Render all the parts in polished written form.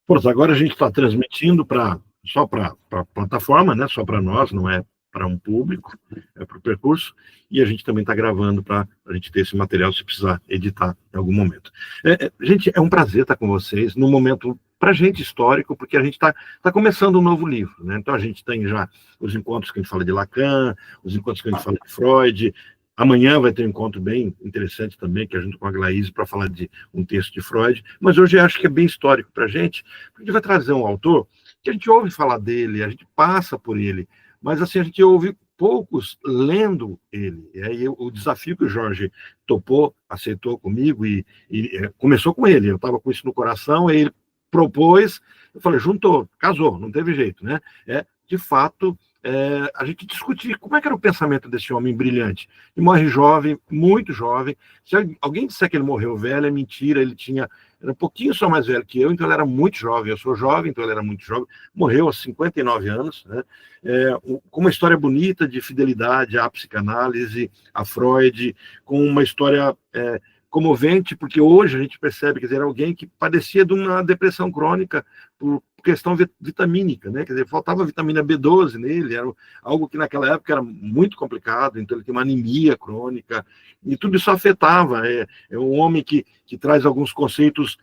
Pois agora a gente está transmitindo só para a plataforma, né? Só para nós, não é para um público, é para o percurso, e a gente também está gravando para a gente ter esse material se precisar editar em algum momento. Gente, é um prazer estar com vocês num momento para a gente histórico, porque a gente está começando um novo livro, né? Então a gente tem já os encontros que a gente fala de Lacan, os encontros que a gente fala de Freud. Amanhã vai ter um encontro bem interessante também, que é junto com a Glaíse, para falar de um texto de Freud, mas hoje eu acho que é bem histórico para a gente, porque a gente vai trazer um autor que a gente ouve falar dele, a gente passa por ele, mas assim, a gente ouve poucos lendo ele. E aí o desafio que o Jorge topou, aceitou comigo e começou com ele, eu estava com isso no coração, e ele propôs, eu falei, juntou, casou, não teve jeito, né? De fato, a gente discutir como é que era o pensamento desse homem brilhante. Ele morre jovem, muito jovem. Se alguém disser que ele morreu velho, é mentira. Era um pouquinho só mais velho que eu, então ele era muito jovem. Eu sou jovem, então ele era muito jovem. Morreu aos 59 anos, né? Com uma história bonita de fidelidade à psicanálise, a Freud, com uma história comovente, porque hoje a gente percebe, quer dizer, alguém que padecia de uma depressão crônica por questão vitamínica, né? Quer dizer, faltava vitamina B12 nele, era algo que naquela época era muito complicado, então ele tem uma anemia crônica, e tudo isso afetava. É um homem que traz alguns conceitos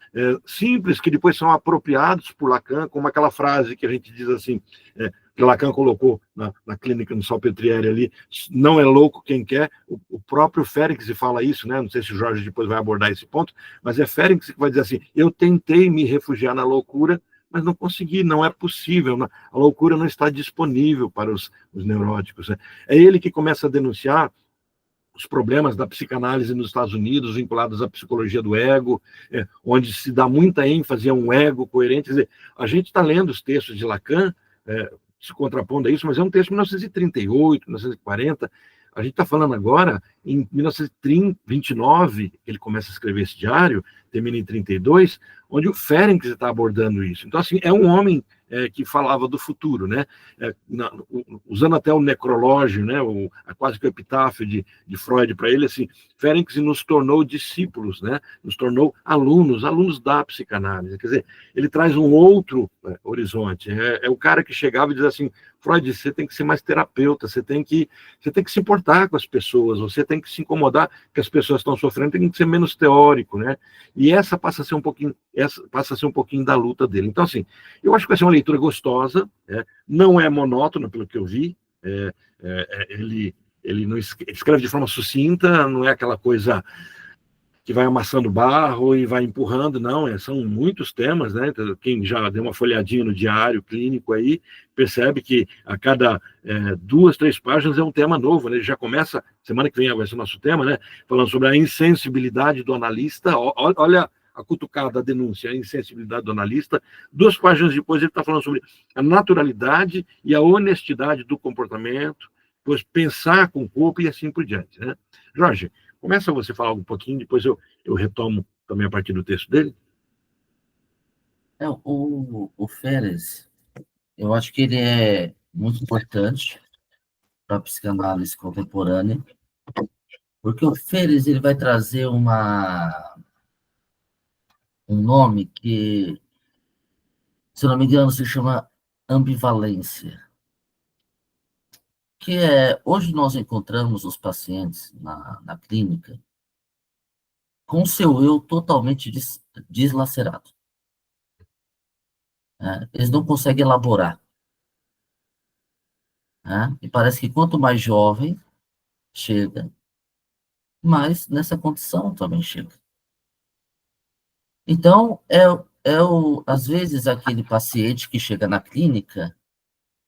simples, que depois são apropriados por Lacan, como aquela frase que a gente diz assim, que Lacan colocou na clínica no Salpetriere ali, não é louco quem quer, o próprio Félix fala isso, né? Não sei se o Jorge depois vai abordar esse ponto, mas é Félix que vai dizer assim, eu tentei me refugiar na loucura, mas não consegui, não é possível, a loucura não está disponível para os neuróticos. Né? É ele que começa a denunciar os problemas da psicanálise nos Estados Unidos, vinculados à psicologia do ego, onde se dá muita ênfase a um ego coerente. Quer dizer, a gente está lendo os textos de Lacan, se contrapondo a isso, mas é um texto de 1938, 1940, a gente está falando agora, em 1929, ele começa a escrever esse diário, termina em 32, onde o Ferenczi está abordando isso. Então, assim, é um homem que falava do futuro, né? Usando até o necrológio, né? Quase que o epitáfio de Freud para ele, assim, Ferenczi nos tornou discípulos, né? Nos tornou alunos da psicanálise. Quer dizer, ele traz um outro horizonte. É o cara que chegava e diz assim, Freud, você tem que ser mais terapeuta, você tem que se importar com as pessoas, você tem que se incomodar que as pessoas estão sofrendo, tem que ser menos teórico, né? E essa passa a ser um pouquinho da luta dele. Então, assim, eu acho que vai ser uma leitura gostosa, não é monótona, pelo que eu vi, ele não escreve de forma sucinta, não é aquela coisa que vai amassando barro e vai empurrando, não, são muitos temas, né? Quem já deu uma folhadinha no diário clínico aí, percebe que a cada 2, 3 páginas é um tema novo, né? Ele já começa, semana que vem vai ser o nosso tema, né? Falando sobre a insensibilidade do analista, olha a cutucada, a denúncia, a insensibilidade do analista. 2 páginas depois ele está falando sobre a naturalidade e a honestidade do comportamento, depois pensar com o corpo e assim por diante, né? Jorge, começa você a falar um pouquinho, depois eu retomo também a partir do texto dele. O Férez, eu acho que ele é muito importante para a psicanálise contemporânea, porque o Férez ele vai trazer um nome que, se não me engano, se chama ambivalência. Que hoje nós encontramos os pacientes na clínica com seu eu totalmente deslacerado. Eles não conseguem elaborar. E parece que quanto mais jovem chega, mais nessa condição também chega. Então, às vezes, aquele paciente que chega na clínica,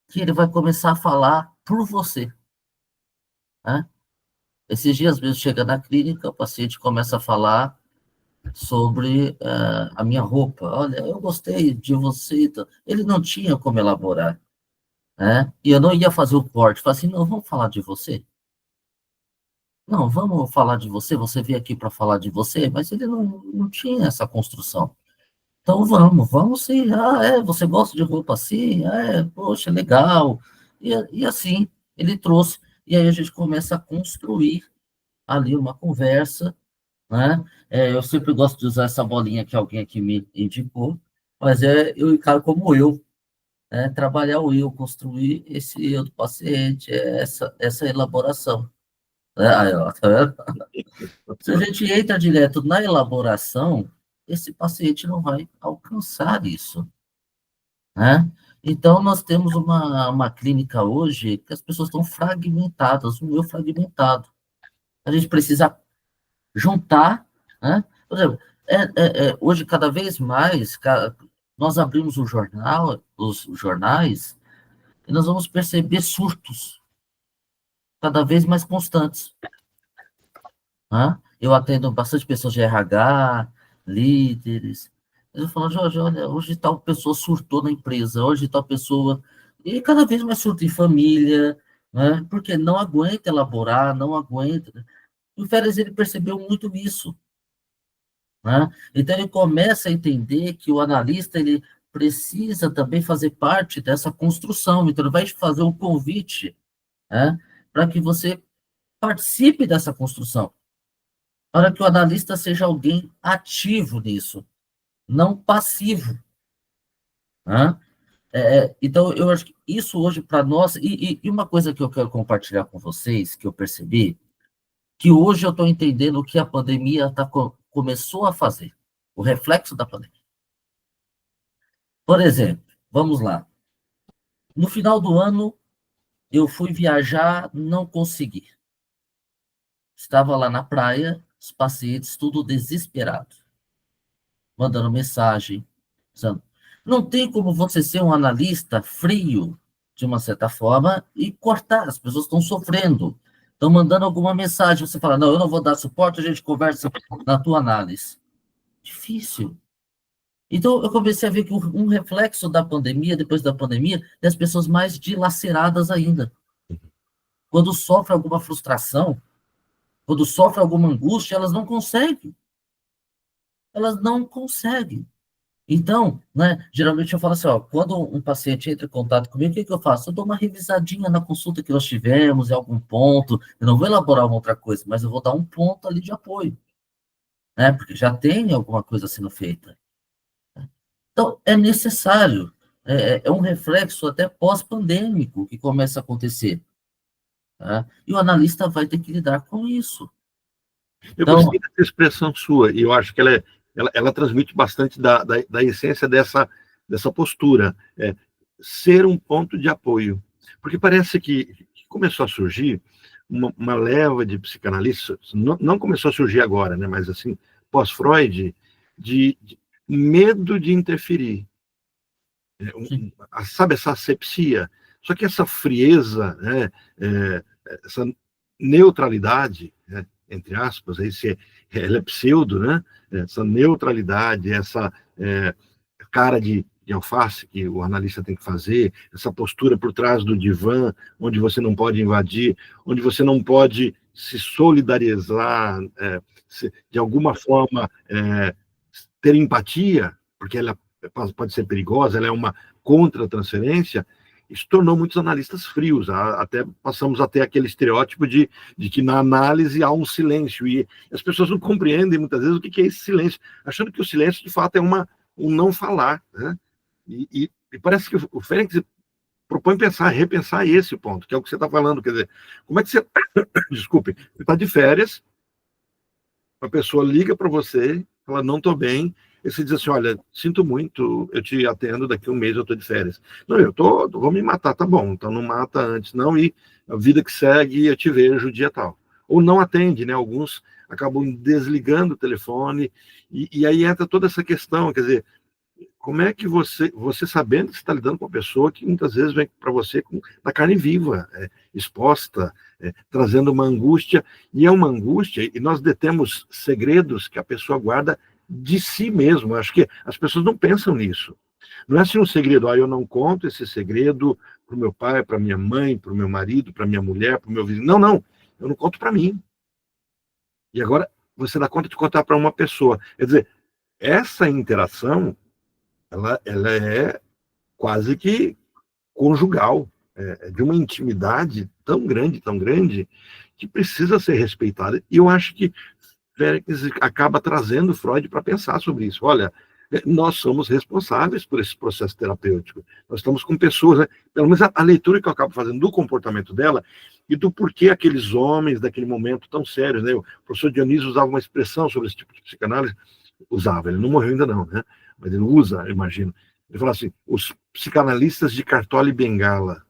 que ele vai começar a falar por você. Esses dias mesmo chega na clínica, o paciente começa a falar sobre a minha roupa. Olha, eu gostei de você. Ele não tinha como elaborar. E eu não ia fazer o corte. Falei assim, não, vamos falar de você? Não, vamos falar de você, você veio aqui para falar de você, mas ele não tinha essa construção. Então vamos sim. Você gosta de roupa assim? Poxa, legal. E assim, ele trouxe. E aí a gente começa a construir ali uma conversa, né? Eu sempre gosto de usar essa bolinha que alguém aqui me indicou, Mas eu encaro como eu, né? Trabalhar o eu, construir esse eu do paciente, essa elaboração. Né? Aí, ó, tá vendo? Se a gente entra direto na elaboração, esse paciente não vai alcançar isso, né? Então, nós temos uma clínica hoje que as pessoas estão fragmentadas, o eu fragmentado. A gente precisa juntar, né? Por exemplo, hoje, cada vez mais, nós abrimos o jornal, os jornais, e nós vamos perceber surtos cada vez mais constantes. Né? Eu atendo bastante pessoas de RH, líderes. Eles falam, Jorge, olha, hoje tal pessoa surtou na empresa, hoje tal pessoa. E cada vez mais surto em família, né? Porque não aguenta elaborar, não aguenta. E o Férez, ele percebeu muito isso. Né? Então, ele começa a entender que o analista ele precisa também fazer parte dessa construção. Então, ele vai te fazer um convite, né, para que você participe dessa construção, para que o analista seja alguém ativo nisso, não passivo. Né? Então, eu acho que isso hoje para nós, e uma coisa que eu quero compartilhar com vocês, que eu percebi, que hoje eu estou entendendo o que a pandemia começou a fazer, o reflexo da pandemia. Por exemplo, vamos lá. No final do ano, eu fui viajar, não consegui. Estava lá na praia, os pacientes tudo desesperados, mandando mensagem. Dizendo, não tem como você ser um analista frio, de uma certa forma, e cortar. As pessoas estão sofrendo, estão mandando alguma mensagem. Você fala, não, eu não vou dar suporte, a gente conversa na tua análise. Difícil. Então, eu comecei a ver que um reflexo da pandemia, depois da pandemia, é as pessoas mais dilaceradas ainda. Quando sofre alguma frustração, quando sofre alguma angústia, elas não conseguem. Elas não conseguem. Então, né, geralmente eu falo assim, ó, quando um paciente entra em contato comigo, o que eu faço? Eu dou uma revisadinha na consulta que nós tivemos, em algum ponto. Eu não vou elaborar uma outra coisa, mas eu vou dar um ponto ali de apoio, né? Porque já tem alguma coisa sendo feita. Então, é necessário. É um reflexo até pós-pandêmico que começa a acontecer. Tá? E o analista vai ter que lidar com isso. Eu Então, gostei dessa expressão sua, e eu acho que ela transmite bastante da essência dessa postura, ser um ponto de apoio. Porque parece que começou a surgir uma leva de psicanalistas, não começou a surgir agora, né, mas assim, pós-Freud, de medo de interferir. Sabe essa asepsia? Só que essa frieza, né, essa neutralidade, né, entre aspas, aí ela é pseudo, né? Essa neutralidade, essa cara de alface que o analista tem que fazer, essa postura por trás do divã, onde você não pode invadir, onde você não pode se solidarizar, de alguma forma ter empatia, porque ela pode ser perigosa, ela é uma contra-transferência, isso tornou muitos analistas frios, até passamos até aquele estereótipo de que na análise há um silêncio, e as pessoas não compreendem muitas vezes o que é esse silêncio, achando que o silêncio de fato é um não falar, né? E parece que o Fênix propõe repensar esse ponto, que é o que você está falando, quer dizer, como é que você, desculpe, você está de férias, a pessoa liga para você, fala, não estou bem, e você diz assim, olha, sinto muito, eu te atendo, daqui a um mês eu estou de férias. Não, vou me matar, tá bom, então não mata antes, não, e a vida que segue, eu te vejo dia tal. Ou não atende, né, alguns acabam desligando o telefone, e aí entra toda essa questão, quer dizer, como é que você sabendo que você está lidando com uma pessoa que muitas vezes vem para você na carne viva, exposta, trazendo uma angústia, e é uma angústia, e nós detemos segredos que a pessoa guarda de si mesmo. Acho que as pessoas não pensam nisso. Não é assim um segredo, eu não conto esse segredo para o meu pai, para minha mãe, para o meu marido, para minha mulher, para o meu vizinho. Não, não, eu não conto para mim. E agora você dá conta de contar para uma pessoa. Quer dizer, essa interação ela é quase que conjugal, de uma intimidade tão grande, que precisa ser respeitada. E eu acho que Félix acaba trazendo Freud para pensar sobre isso. Olha, Nós somos responsáveis por esse processo terapêutico. Nós estamos com pessoas, né? Pelo menos a leitura que eu acabo fazendo do comportamento dela e do porquê aqueles homens daquele momento tão sérios, né? O professor Dionísio usava uma expressão sobre esse tipo de psicanálise, usava, ele não morreu ainda não, né? Mas ele usa, eu imagino. Ele fala assim, os psicanalistas de Cartola e Bengala.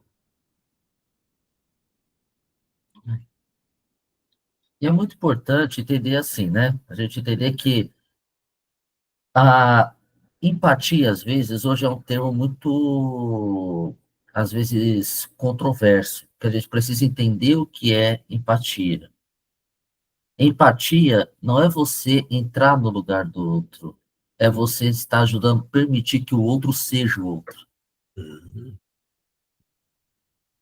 E é muito importante entender assim, né? A gente entender que a empatia, às vezes, hoje é um termo muito, às vezes, controverso, que a gente precisa entender o que é empatia. Empatia não é você entrar no lugar do outro, é você estar ajudando a permitir que o outro seja o outro.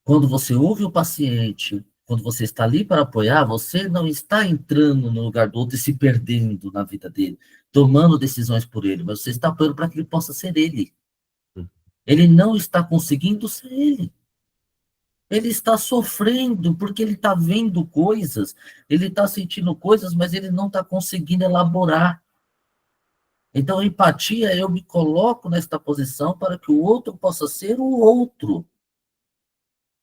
Quando você ouve o paciente, quando você está ali para apoiar, você não está entrando no lugar do outro e se perdendo na vida dele, tomando decisões por ele, mas você está apoiando para que ele possa ser ele. Ele não está conseguindo ser ele. Ele está sofrendo porque ele está vendo coisas, ele está sentindo coisas, mas ele não está conseguindo elaborar. Então, a empatia, eu me coloco nesta posição para que o outro possa ser o outro.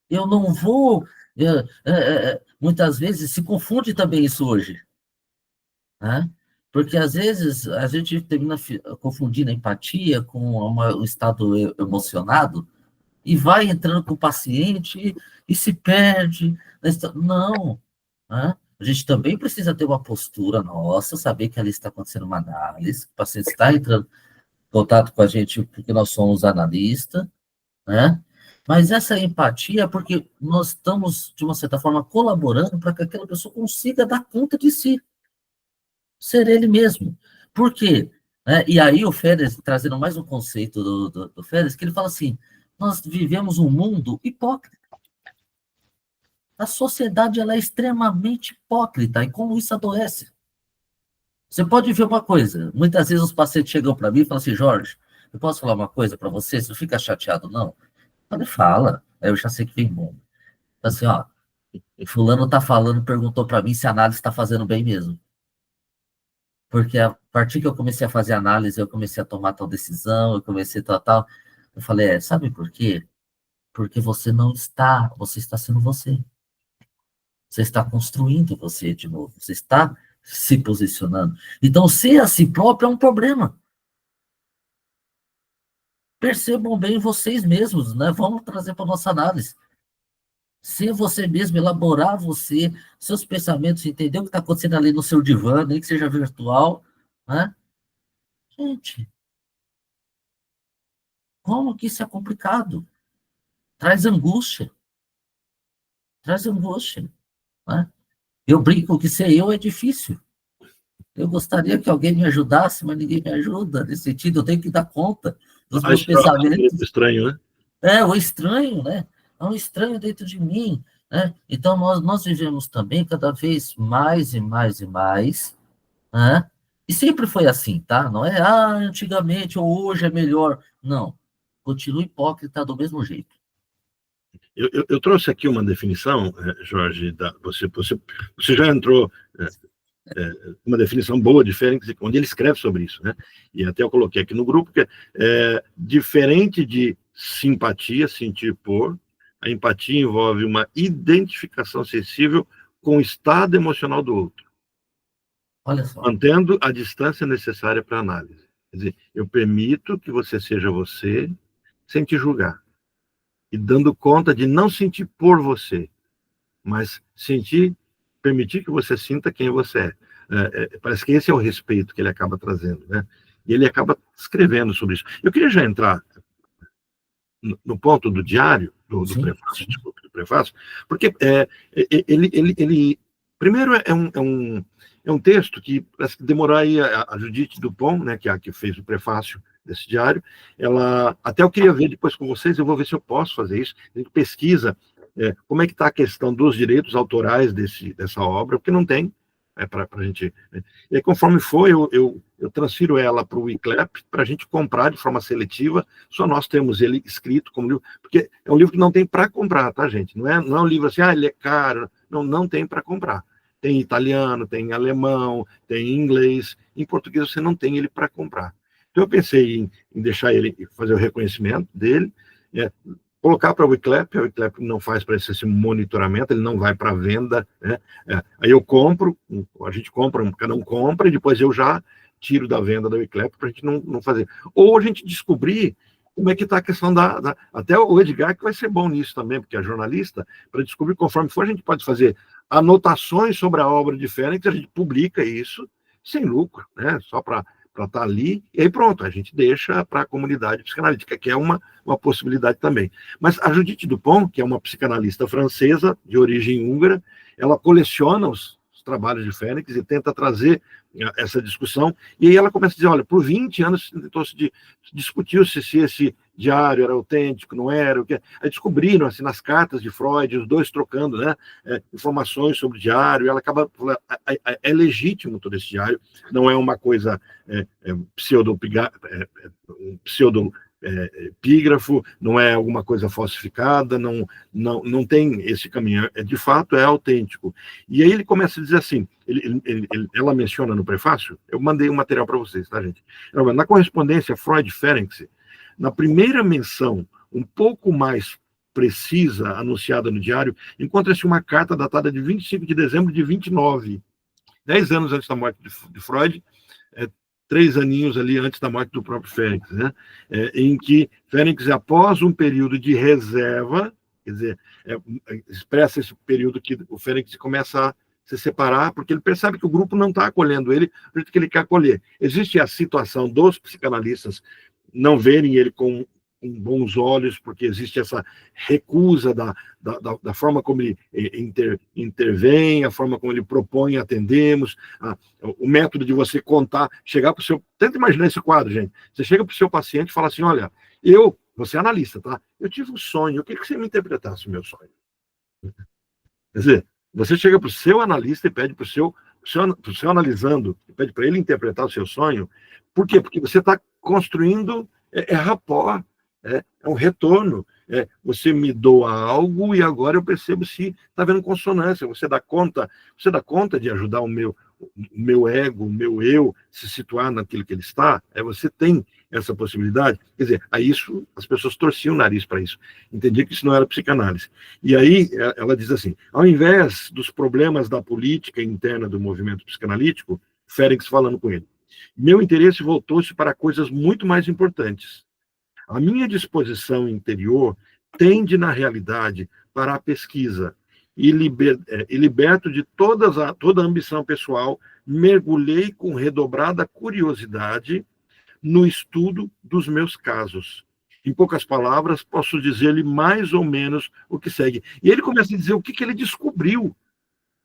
Eu não vou. Muitas vezes se confunde também isso hoje. Né? Porque às vezes a gente termina confundindo a empatia com um estado emocionado e vai entrando com o paciente e se perde. Não. Né? A gente também precisa ter uma postura nossa, saber que ali está acontecendo uma análise, o paciente está entrando em contato com a gente porque nós somos analistas, né? Mas essa empatia é porque nós estamos, de uma certa forma, colaborando para que aquela pessoa consiga dar conta de si, ser ele mesmo. Por quê? E aí o Férez, trazendo mais um conceito do Férez, que ele fala assim, nós vivemos um mundo hipócrita. A sociedade ela é extremamente hipócrita, e como isso adoece? Você pode ver uma coisa, muitas vezes os pacientes chegam para mim e falam assim, Jorge, eu posso falar uma coisa para você? Você não fica chateado, não? Ele fala, eu já sei que vem bom. Assim, ó, fulano tá falando, perguntou para mim se a análise está fazendo bem mesmo. Porque a partir que eu comecei a fazer análise, eu comecei a tomar tal decisão, eu comecei tal. Eu falei, sabe por quê? Porque você está sendo você. Você está construindo você de novo, você está se posicionando. Então, ser a si próprio é um problema. Percebam bem vocês mesmos, né? Vamos trazer para nossa análise. Ser você mesmo, elaborar você, seus pensamentos, entender o que está acontecendo ali no seu divã, nem que seja virtual, né? Gente, como que isso é complicado? Traz angústia. Traz angústia. Né? Eu brinco que ser eu é difícil. Eu gostaria que alguém me ajudasse, mas ninguém me ajuda. Nesse sentido, eu tenho que dar conta dos meus pensamentos. Estranho, né? O estranho, né? É um estranho dentro de mim. Né? Então, nós vivemos também cada vez mais e mais e mais. Né? E sempre foi assim, tá? Não é, antigamente ou hoje é melhor. Não. Continua hipócrita do mesmo jeito. Eu trouxe aqui uma definição, Jorge, você já entrou uma definição boa, diferente, onde ele escreve sobre isso, né? E até eu coloquei aqui no grupo que diferente de simpatia, sentir por, a empatia envolve uma identificação sensível com o estado emocional do outro. Olha só. Mantendo a distância necessária para análise. Quer dizer, eu permito que você seja você sem te julgar. E dando conta de não sentir por você, mas permitir que você sinta quem você é. Parece que esse é o respeito que ele acaba trazendo, né? E ele acaba escrevendo sobre isso. Eu queria já entrar no ponto do diário, do prefácio, desculpe, do prefácio, porque ele primeiro é um texto que parece que demorou aí a Judite Dupont, né, que fez o prefácio desse diário, até eu queria ver depois com vocês, eu vou ver se eu posso fazer isso, a gente pesquisa como é que está a questão dos direitos autorais dessa obra, porque não tem, para a gente... E aí, conforme for, eu transfiro ela para o ICLEP, para a gente comprar de forma seletiva, só nós temos ele escrito como livro, porque é um livro que não tem para comprar, tá, gente? Não é um livro assim, ele é caro, não tem para comprar. Tem italiano, tem alemão, tem inglês, em português você não tem ele para comprar. Então, eu pensei em deixar ele fazer o reconhecimento dele, colocar para o Wiclap, a Wiclap não faz para esse monitoramento, ele não vai para venda, né? Aí eu compro, a gente compra, cada um compra, e depois eu já tiro da venda da Wiclap para a gente não fazer. Ou a gente descobrir como é que está a questão Até o Edgar, que vai ser bom nisso também, porque é jornalista, para descobrir, conforme for, a gente pode fazer anotações sobre a obra de Fênix, a gente publica isso sem lucro, né? Só para estar ali, e aí pronto, a gente deixa para a comunidade psicanalítica, que é uma possibilidade também. Mas a Judith Dupont, que é uma psicanalista francesa, de origem húngara, ela coleciona os trabalhos de Fênix e tenta trazer essa discussão, e aí ela começa a dizer, olha, por 20 anos discutiu-se se esse diário era autêntico, não era, o que. Aí descobriram, assim, nas cartas de Freud, os dois trocando, né, informações sobre o diário, e ela acaba falando, é legítimo todo esse diário, não é uma coisa pseudo-epígrafo, não é alguma coisa falsificada, não tem esse caminho, de fato é autêntico. E aí ele começa a dizer assim, ela menciona no prefácio, eu mandei um material para vocês, tá, gente? Na correspondência Freud-Ferenczi, na primeira menção, um pouco mais precisa, anunciada no diário, encontra-se uma carta datada de 25 de dezembro de 29, 10 anos antes da morte de Freud, 3 aninhos ali antes da morte do próprio Fênix, né? Em que Fênix, após um período de reserva, quer dizer, expressa esse período que o Fênix começa a se separar, porque ele percebe que o grupo não está acolhendo ele do jeito que ele quer acolher. Existe a situação dos psicanalistas não verem ele com bons olhos, porque existe essa recusa da forma como ele intervém, a forma como ele propõe atendemos, o método de você contar, chegar para o seu... Tenta imaginar esse quadro, gente. Você chega para o seu paciente e fala assim, olha, você é analista, tá? Eu tive um sonho, eu queria que você me interpretasse o meu sonho. Quer dizer, você chega para o seu analista e pede para o seu analisando, e pede para ele interpretar o seu sonho. Por quê? Porque você está construindo rapport, é um retorno. Você me doa algo e agora eu percebo se está havendo consonância. Você dá conta de ajudar o meu ego, o meu eu, se situar naquilo que ele está. Você tem essa possibilidade. Quer dizer, a isso as pessoas torciam o nariz para isso. Entendia que isso não era psicanálise. E aí ela diz assim, ao invés dos problemas da política interna do movimento psicanalítico, Félix falando com ele, meu interesse voltou-se para coisas muito mais importantes. A minha disposição interior tende, na realidade, para a pesquisa e liberto de toda a ambição pessoal, mergulhei com redobrada curiosidade no estudo dos meus casos. Em poucas palavras, posso dizer-lhe mais ou menos o que segue. E ele começa a dizer o que ele descobriu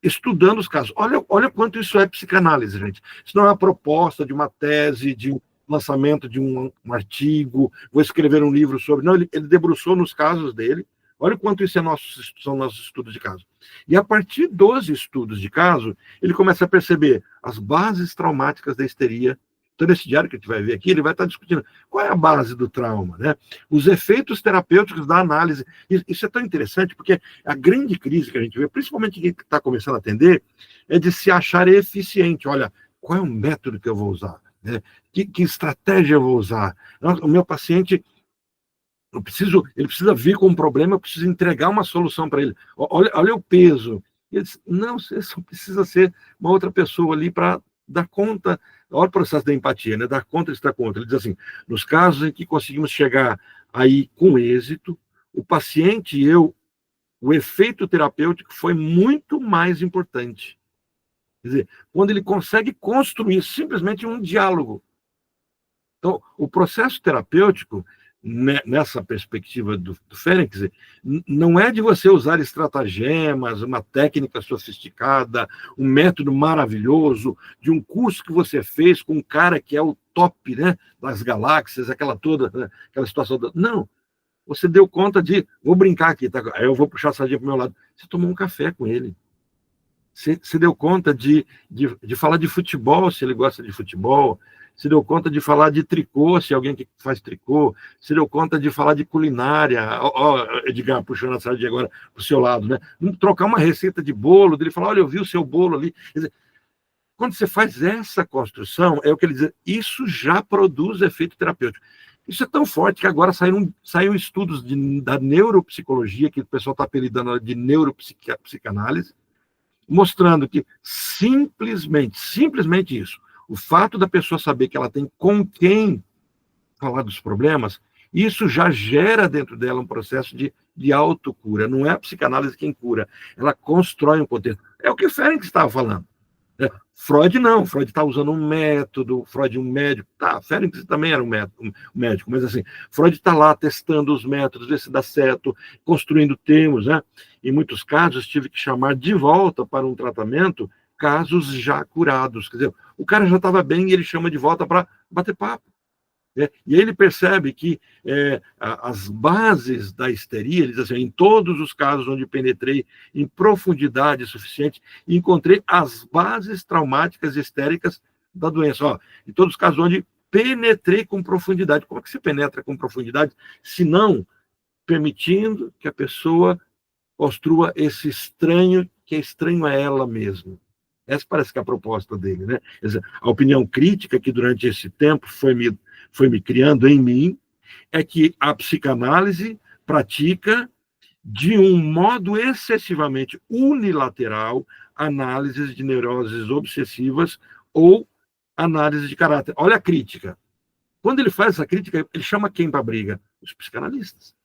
estudando os casos. Olha quanto isso é psicanálise, gente. Isso não é uma proposta de uma tese, de um lançamento de um artigo, vou escrever um livro sobre... Não, ele debruçou nos casos dele. Olha o quanto isso são nossos estudos de caso. E a partir dos estudos de caso, ele começa a perceber as bases traumáticas da histeria. Então, nesse diário que a gente vai ver aqui, ele vai estar discutindo qual é a base do trauma, né? Os efeitos terapêuticos da análise. Isso é tão interessante, porque a grande crise que a gente vê, principalmente quem está começando a atender, é de se achar eficiente. Olha, qual é o método que eu vou usar? Né? Que estratégia eu vou usar? O meu paciente... ele precisa vir com um problema, eu preciso entregar uma solução para ele. Olha o peso. Ele diz, não, você só precisa ser uma outra pessoa ali para dar conta. Olha o processo da empatia, né? Dar conta e estar conta. Ele diz assim, nos casos em que conseguimos chegar aí com êxito, o paciente e eu, o efeito terapêutico foi muito mais importante. Quer dizer, quando ele consegue construir simplesmente um diálogo. Então, o processo terapêutico, nessa perspectiva do Fênix, não é de você usar estratagemas, uma técnica sofisticada, um método maravilhoso, de um curso que você fez com um cara que é o top, né, das galáxias, aquela situação. Não, você deu conta de... Vou brincar aqui, tá? Aí eu vou puxar a sardinha para o meu lado. Você tomou um café com ele. Você deu conta de falar de futebol, se ele gosta de futebol. Se deu conta de falar de tricô, se alguém que faz tricô. Se deu conta de falar de culinária. Edgar, puxando a sardinha agora para o seu lado, né? Trocar uma receita de bolo, dele falar, olha, eu vi o seu bolo ali. Quer dizer, quando você faz essa construção, é o que ele diz, isso já produz efeito terapêutico. Isso é tão forte que agora saíram estudos da neuropsicologia, que o pessoal está apelidando de neuropsicanálise, mostrando que simplesmente isso, o fato da pessoa saber que ela tem com quem falar dos problemas, isso já gera dentro dela um processo de autocura. Não é a psicanálise quem cura, ela constrói um poder. É o que o Ferenc estava falando. Freud não, Freud está usando um método, Freud um médico, tá, Ferenc também era um médico, mas assim, Freud está lá testando os métodos, ver se dá certo, construindo termos, né? Em muitos casos, tive que chamar de volta para um tratamento casos já curados, quer dizer, o cara já estava bem e ele chama de volta para bater papo. E aí ele percebe que as bases da histeria, ele diz assim, em todos os casos onde penetrei em profundidade suficiente, encontrei as bases traumáticas histéricas da doença. Ó, em todos os casos onde penetrei com profundidade. Como é que se penetra com profundidade? Se não permitindo que a pessoa construa esse estranho, que é estranho a ela mesma. Essa parece que é a proposta dele, né? A opinião crítica que durante esse tempo foi me criando em mim é que a psicanálise pratica de um modo excessivamente unilateral análises de neuroses obsessivas ou análise de caráter. Olha a crítica. Quando ele faz essa crítica, ele chama quem para a briga? Os psicanalistas.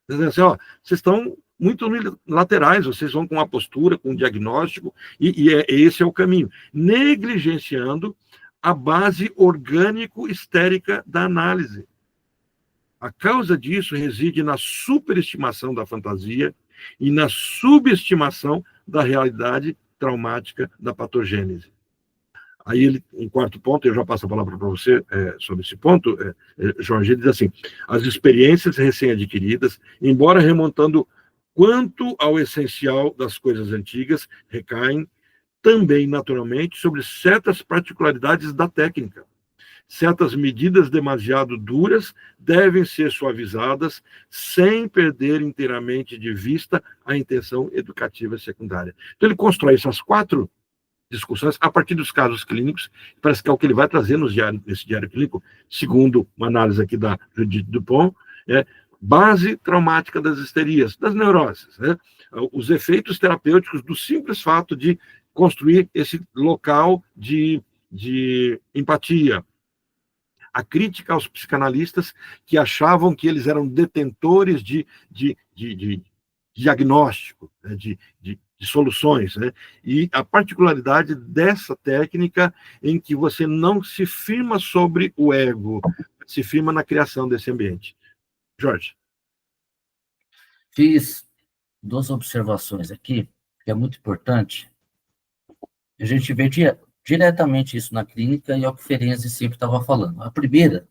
Dizendo assim, ó, vocês estão muito laterais, vocês vão com uma postura, com um diagnóstico, esse é o caminho. Negligenciando a base orgânico-histérica da análise. A causa disso reside na superestimação da fantasia e na subestimação da realidade traumática da patogênese. Aí, um quarto ponto, eu já passo a palavra para você sobre esse ponto, Jorge, ele diz assim, as experiências recém-adquiridas, embora remontando quanto ao essencial das coisas antigas, recaem também, naturalmente, sobre certas particularidades da técnica. Certas medidas demasiado duras devem ser suavizadas sem perder inteiramente de vista a intenção educativa secundária. Então, ele constrói essas 4 discussões a partir dos casos clínicos, parece que é o que ele vai trazer nesse diário clínico, segundo uma análise aqui da Judith Dupont, base traumática das histerias, das neuroses, né? Os efeitos terapêuticos do simples fato de construir esse local de empatia. A crítica aos psicanalistas que achavam que eles eram detentores de diagnóstico, né, de soluções, né? E a particularidade dessa técnica em que você não se firma sobre o ego, se firma na criação desse ambiente. Jorge. Fiz 2 observações aqui, que é muito importante. A gente vê diretamente isso na clínica e é o que o Ferenczi sempre estava falando. A primeira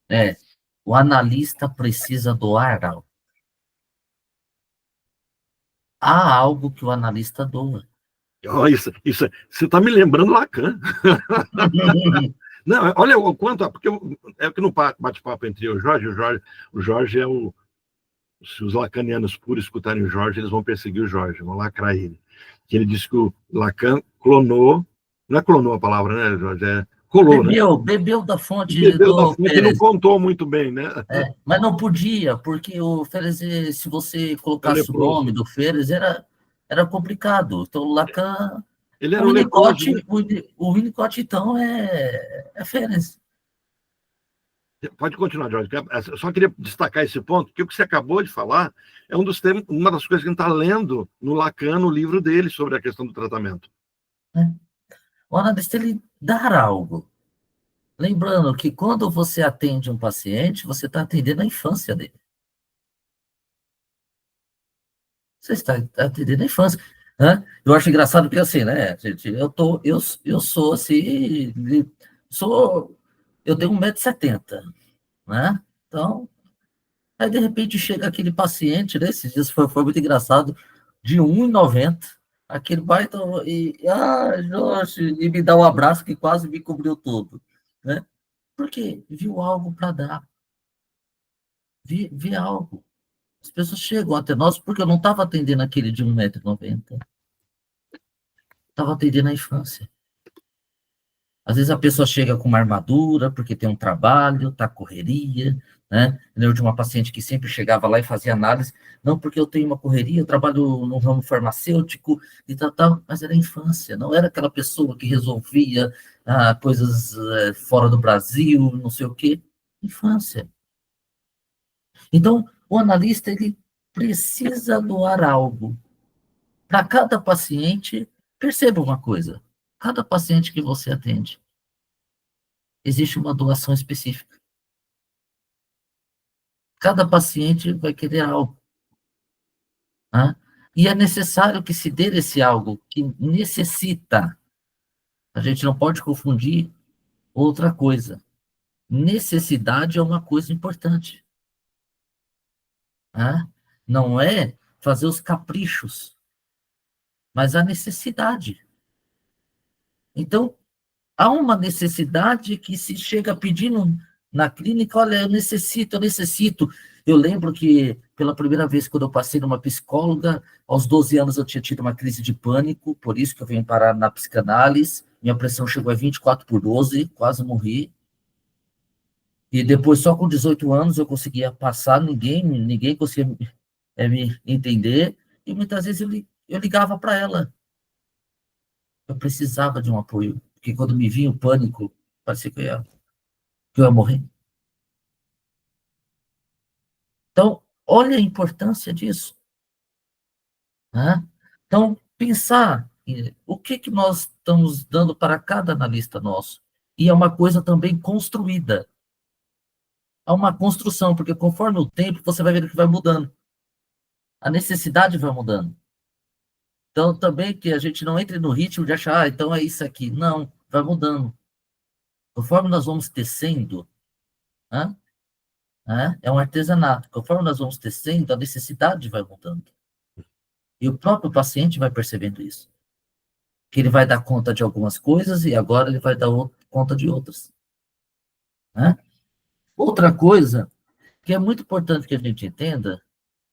é, o analista precisa doar algo. Há algo que o analista doa. Oh, isso, você está me lembrando Lacan. Não, olha o quanto, porque é que no bate-papo entre o Jorge é o. Se os lacanianos puros escutarem o Jorge, eles vão perseguir o Jorge, vão lacrar ele. Que ele disse que o Lacan clonou, não é clonou a palavra, né, Jorge? Colou, bebeu da fonte bebeu da fonte e não contou muito bem, né? Mas não podia, porque o Ferenczi, se você colocasse o nome do Ferenczi, era complicado. Então, o Lacan... Ele era o Winnicott, né? O Winnicott, então, é Ferenczi. Pode continuar, Jorge. Eu só queria destacar esse ponto, porque o que você acabou de falar é um dos temas, uma das coisas que a gente está lendo no Lacan, no livro dele, sobre a questão do tratamento. O analista, ele dá algo. Lembrando que quando você atende um paciente, você está atendendo a infância dele. Você está atendendo a infância. Né? Eu acho engraçado porque, assim, né, gente, eu sou assim, eu tenho 1,70 m, né? Então, aí de repente chega aquele paciente, né? Esses dias foi muito engraçado, de 1,90 m, aquele baita, Jorge, e me dá um abraço que quase me cobriu todo, né? Porque viu algo para dar. Vi algo. As pessoas chegam até nós porque eu não estava atendendo aquele de 1,90 m. Estava atendendo a infância. Às vezes a pessoa chega com uma armadura, porque tem um trabalho, tá correria, né? Eu lembro de uma paciente que sempre chegava lá e fazia análise, não porque eu tenho uma correria, eu trabalho no ramo farmacêutico e tal, mas era infância, não era aquela pessoa que resolvia coisas fora do Brasil, não sei o quê. Infância. Então, o analista, ele precisa doar algo. Para cada paciente, perceba uma coisa, cada paciente que você atende, existe uma doação específica. Cada paciente vai querer algo, né? E é necessário que se dê esse algo que necessita. A gente não pode confundir outra coisa. Necessidade é uma coisa importante, né? Não é fazer os caprichos, mas a necessidade. Então, há uma necessidade que se chega pedindo na clínica, olha, eu necessito, eu necessito. Eu lembro que, pela primeira vez, quando eu passei numa psicóloga, aos 12 anos eu tinha tido uma crise de pânico, por isso que eu venho parar na psicanálise. Minha pressão chegou a 24/12, quase morri. E depois, só com 18 anos, eu conseguia passar, ninguém conseguia me entender. E muitas vezes eu ligava para ela. Eu precisava de um apoio, porque quando me vinha o pânico, parecia que eu ia morrer. Então, olha a importância disso, né? Então, pensar o que nós estamos dando para cada analista nosso. E é uma coisa também construída. Há uma construção, porque conforme o tempo, você vai ver que vai mudando. A necessidade vai mudando. Então, também que a gente não entre no ritmo de achar, então é isso aqui. Não, vai mudando. Conforme nós vamos tecendo, né? É um artesanato. Conforme nós vamos tecendo, a necessidade vai mudando. E o próprio paciente vai percebendo isso. Que ele vai dar conta de algumas coisas e agora ele vai dar conta de outras, né? Outra coisa que é muito importante que a gente entenda,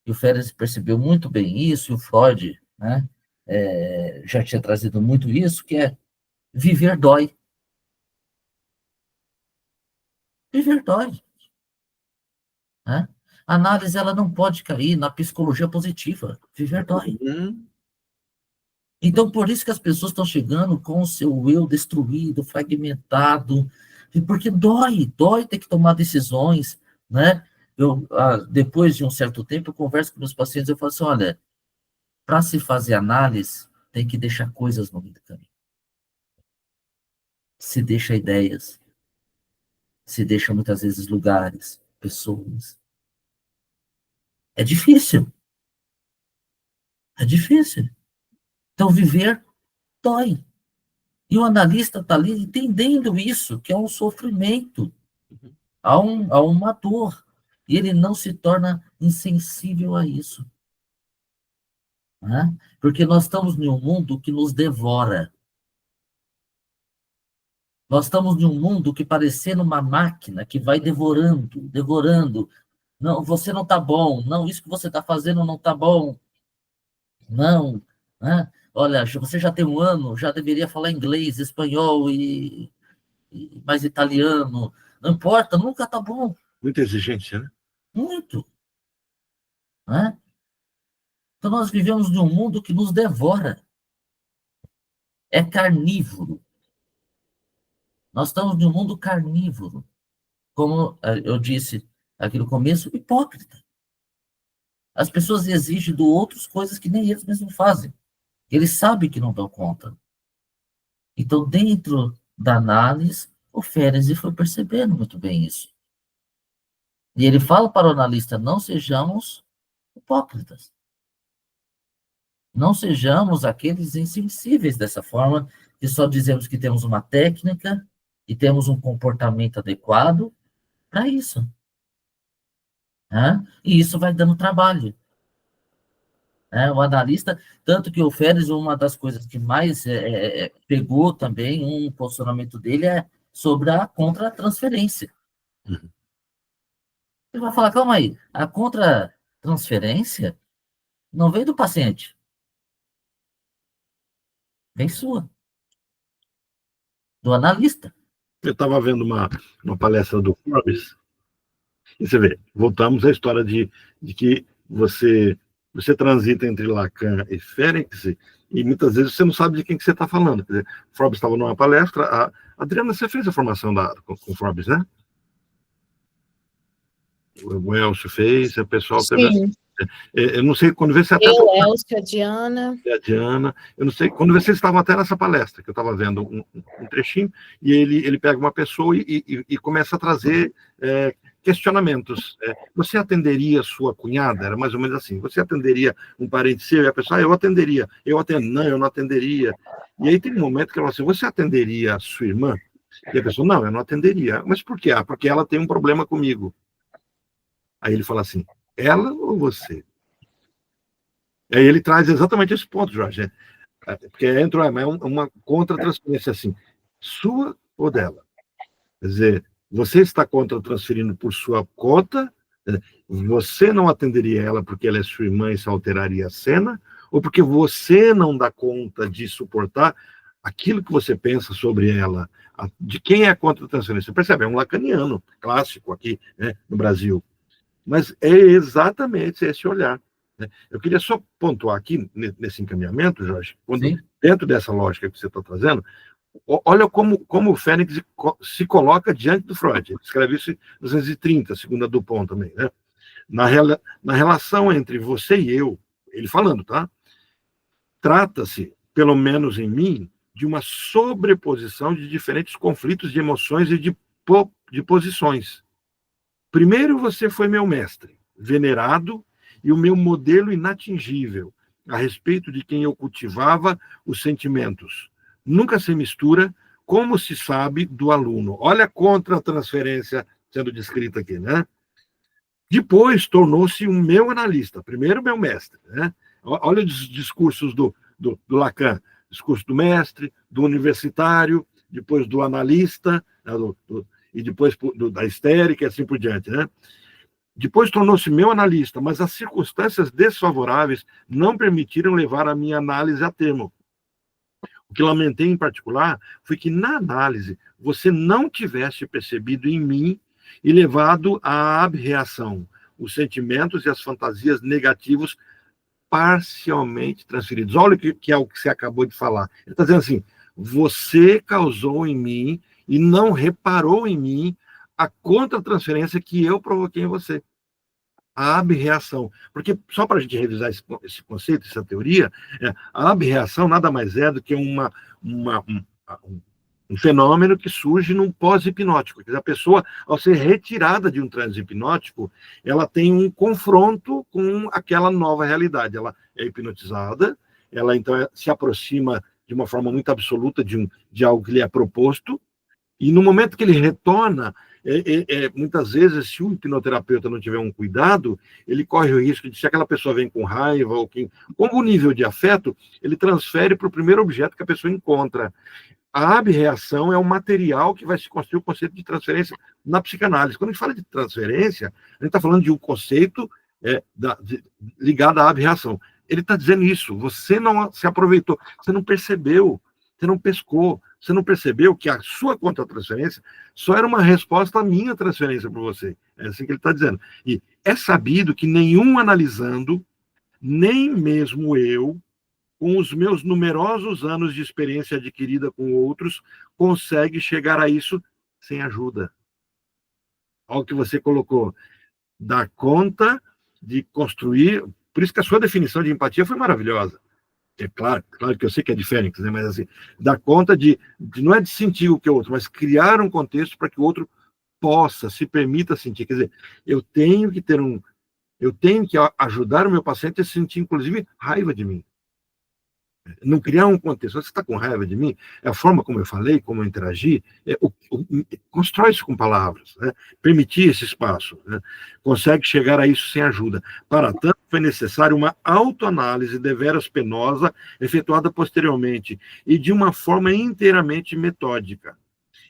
e o Férez percebeu muito bem isso, e o Freud, né, já tinha trazido muito isso, que é viver dói. Viver dói, né? A análise ela não pode cair na psicologia positiva. Viver dói. Uhum. Então, por isso que as pessoas estão chegando com o seu eu destruído, fragmentado, porque dói ter que tomar decisões, né? Depois de um certo tempo, eu converso com meus pacientes, eu falo assim, olha, para se fazer análise, tem que deixar coisas no meio do caminho. Se deixa ideias, se deixa muitas vezes lugares, pessoas. É difícil, é difícil. Então, viver dói. E o analista está ali entendendo isso, que é um sofrimento. Há uma dor, e ele não se torna insensível a isso, né? Porque nós estamos em um mundo que nos devora. Nós estamos em um mundo que parecendo uma máquina que vai devorando, devorando. Não, você não está bom. Não, isso que você está fazendo não está bom. Não, né? Olha, você já tem 1 ano, já deveria falar inglês, espanhol e mais italiano. Não importa, nunca está bom. Muita exigência, né? Muito, né? Então, nós vivemos num mundo que nos devora, é carnívoro. Nós estamos num mundo carnívoro, como eu disse aqui no começo, hipócrita. As pessoas exigem do outros coisas que nem eles mesmos fazem. Eles sabem que não dão conta. Então, dentro da análise, o Férez foi percebendo muito bem isso. E ele fala para o analista, não sejamos hipócritas. Não sejamos aqueles insensíveis dessa forma, que só dizemos que temos uma técnica e temos um comportamento adequado para isso, né? E isso vai dando trabalho, né? O analista, tanto que o Férez, uma das coisas que mais pegou também, um posicionamento dele é sobre a contra-transferência. Uhum. Ele vai falar, calma aí, a contra-transferência não vem do paciente, vem sua. do analista. Eu estava vendo uma palestra do Forbes, e você vê, voltamos à história de que você transita entre Lacan e Fênix, e muitas vezes você não sabe de quem que você está falando. Quer dizer, Forbes estava numa palestra, Adriana, você fez a formação com Forbes, né? O Elcio fez, o pessoal teve. Sim. Eu não sei, quando você até. Eu, Elcio, a Diana. E a Diana, eu não sei, quando vocês estavam até nessa palestra, que eu estava vendo um trechinho, e ele pega uma pessoa e começa a trazer questionamentos. Você atenderia sua cunhada? Era mais ou menos assim. Você atenderia um parente seu? E a pessoa, eu atenderia. Eu atendo. Não, eu não atenderia. E aí tem um momento que ela fala assim, você atenderia a sua irmã? E a pessoa, não, eu não atenderia. Mas por quê? Porque ela tem um problema comigo. Aí ele fala assim, ela ou você? Aí ele traz exatamente esse ponto, Jorge. Porque entra uma contra-transferência assim, sua ou dela? Quer dizer, você está contra-transferindo por sua conta, você não atenderia ela porque ela é sua irmã e isso alteraria a cena, ou porque você não dá conta de suportar aquilo que você pensa sobre ela? De quem é a contra-transferência? Você percebe? É um lacaniano clássico aqui, né, no Brasil. Mas é exatamente esse olhar. Eu queria só pontuar aqui, nesse encaminhamento, Jorge, dentro dessa lógica que você está trazendo, olha como o Fênix se coloca diante do Freud. Ele escreve isso em 1930, segunda Dupont também, né? Na relação entre você e eu, ele falando, tá? Trata-se, pelo menos em mim, de uma sobreposição de diferentes conflitos de emoções e de posições. Primeiro você foi meu mestre, venerado, e o meu modelo inatingível, a respeito de quem eu cultivava os sentimentos. Nunca se mistura, como se sabe, do aluno. Olha a contra-transferência sendo descrita aqui, né? Depois tornou-se um meu analista, primeiro meu mestre, né? Olha os discursos do Lacan, discurso do mestre, do universitário, depois do analista, né? E depois da histérica e assim por diante, né? Depois tornou-se meu analista, mas as circunstâncias desfavoráveis não permitiram levar a minha análise a termo. O que lamentei em particular foi que na análise você não tivesse percebido em mim e levado à abreação os sentimentos e as fantasias negativos parcialmente transferidos. Olha o que é o que você acabou de falar. Ele está dizendo assim, você causou em mim e não reparou em mim a contra-transferência que eu provoquei em você. A abreação. Porque, só para a gente revisar esse conceito, essa teoria, a abreação nada mais é do que um fenômeno que surge num pós-hipnótico. A pessoa, ao ser retirada de um transe hipnótico, ela tem um confronto com aquela nova realidade. Ela é hipnotizada, ela então se aproxima de uma forma muito absoluta de algo que lhe é proposto, e no momento que ele retorna, muitas vezes, se o hipnoterapeuta não tiver um cuidado, ele corre o risco de, se aquela pessoa vem com raiva, ou como o nível de afeto, ele transfere para o primeiro objeto que a pessoa encontra. A abreação é o material que vai se construir o conceito de transferência na psicanálise. Quando a gente fala de transferência, a gente está falando de um conceito ligado à abreação. Ele está dizendo isso, você não se aproveitou, você não percebeu, você não pescou, você não percebeu que a sua contra-transferência só era uma resposta à minha transferência para você. É assim que ele está dizendo. E é sabido que nenhum analisando, nem mesmo eu, com os meus numerosos anos de experiência adquirida com outros, consegue chegar a isso sem ajuda. Olha o que você colocou. Dar conta de construir... Por isso que a sua definição de empatia foi maravilhosa. É claro que eu sei que é de Fênix, né? Mas assim, dar conta não é de sentir o que o outro, mas criar um contexto para que o outro possa, se permita sentir. Quer dizer, eu tenho que ajudar o meu paciente a sentir, inclusive, raiva de mim. Não criar um contexto. Você está com raiva de mim? É a forma como eu falei, como eu interagi. Constrói isso com palavras, né? Permitir esse espaço, né? Consegue chegar a isso sem ajuda. Para tanto, foi necessário uma autoanálise deveras penosa, efetuada posteriormente, e de uma forma inteiramente metódica.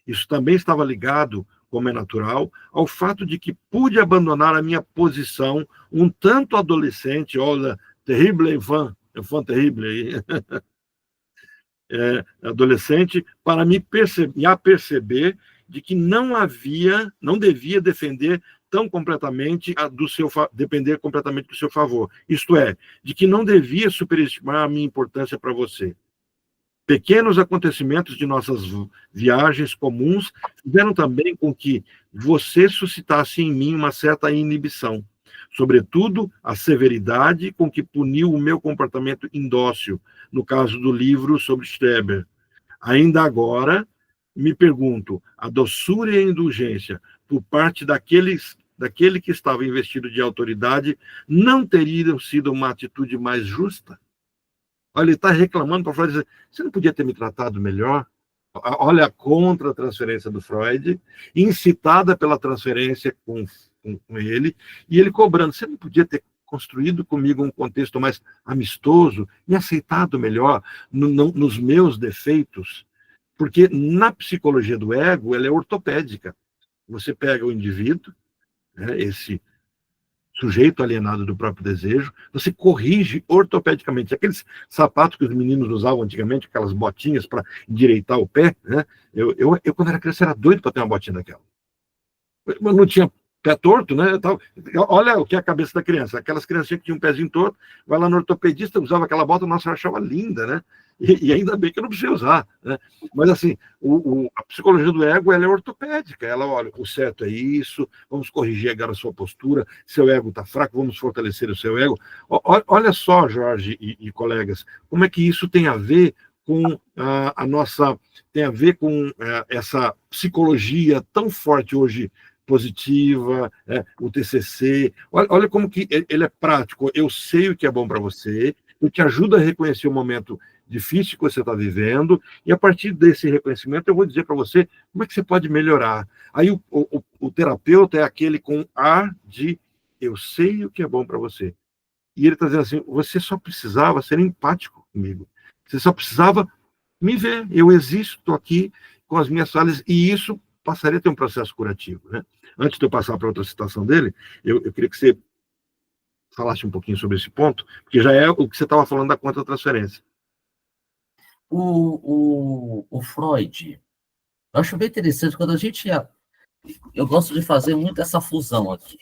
Isso também estava ligado, como é natural, ao fato de que pude abandonar a minha posição um tanto adolescente, olha, terrible enfant terrible aí, adolescente, para me aperceber de que não devia defender tão completamente depender completamente do seu favor. Isto é, de que não devia superestimar a minha importância para você. Pequenos acontecimentos de nossas viagens comuns fizeram também com que você suscitasse em mim uma certa inibição, sobretudo a severidade com que puniu o meu comportamento indócil, no caso do livro sobre Streber. Ainda agora, me pergunto, a doçura e a indulgência por parte daquele que estava investido de autoridade não teriam sido uma atitude mais justa? Olha, ele está reclamando para Freud, dizer, você não podia ter me tratado melhor? Olha a contra-transferência do Freud, incitada pela transferência com ele, e ele cobrando, você não podia ter construído comigo um contexto mais amistoso, me aceitado melhor nos meus defeitos? Porque na psicologia do ego, ela é ortopédica. Você pega o indivíduo, né, esse sujeito alienado do próprio desejo, você corrige ortopedicamente. Aqueles sapatos que os meninos usavam antigamente, aquelas botinhas para endireitar o pé, né? Eu, quando era criança, era doido para ter uma botinha daquela. Eu não tinha pé torto, né? Olha o que é a cabeça da criança. Aquelas criancinhas que tinham um pezinho torto, vai lá no ortopedista, usava aquela bota, nossa, eu achava linda, né? E ainda bem que eu não precisei usar, né? Mas, assim, a psicologia do ego, ela é ortopédica. Ela, olha, o certo é isso, vamos corrigir agora a sua postura, seu ego está fraco, vamos fortalecer o seu ego. Olha só, Jorge e colegas, como é que isso tem a ver com tem a ver com essa psicologia tão forte hoje, positiva, o TCC. Olha como que ele é prático. Eu sei o que é bom para você, eu te ajudo a reconhecer o momento difícil que você está vivendo, e a partir desse reconhecimento eu vou dizer para você como é que você pode melhorar. Aí o terapeuta é aquele com ar de eu sei o que é bom para você. E ele está dizendo assim, você só precisava ser empático comigo. Você só precisava me ver. Eu existo, estou aqui com as minhas falhas, e isso passaria a ter um processo curativo, né? Antes de eu passar para outra citação dele, eu queria que você falasse um pouquinho sobre esse ponto, porque já é o que você estava falando da contra-transferência. O Freud, eu acho bem interessante quando a gente... Eu gosto de fazer muito essa fusão aqui.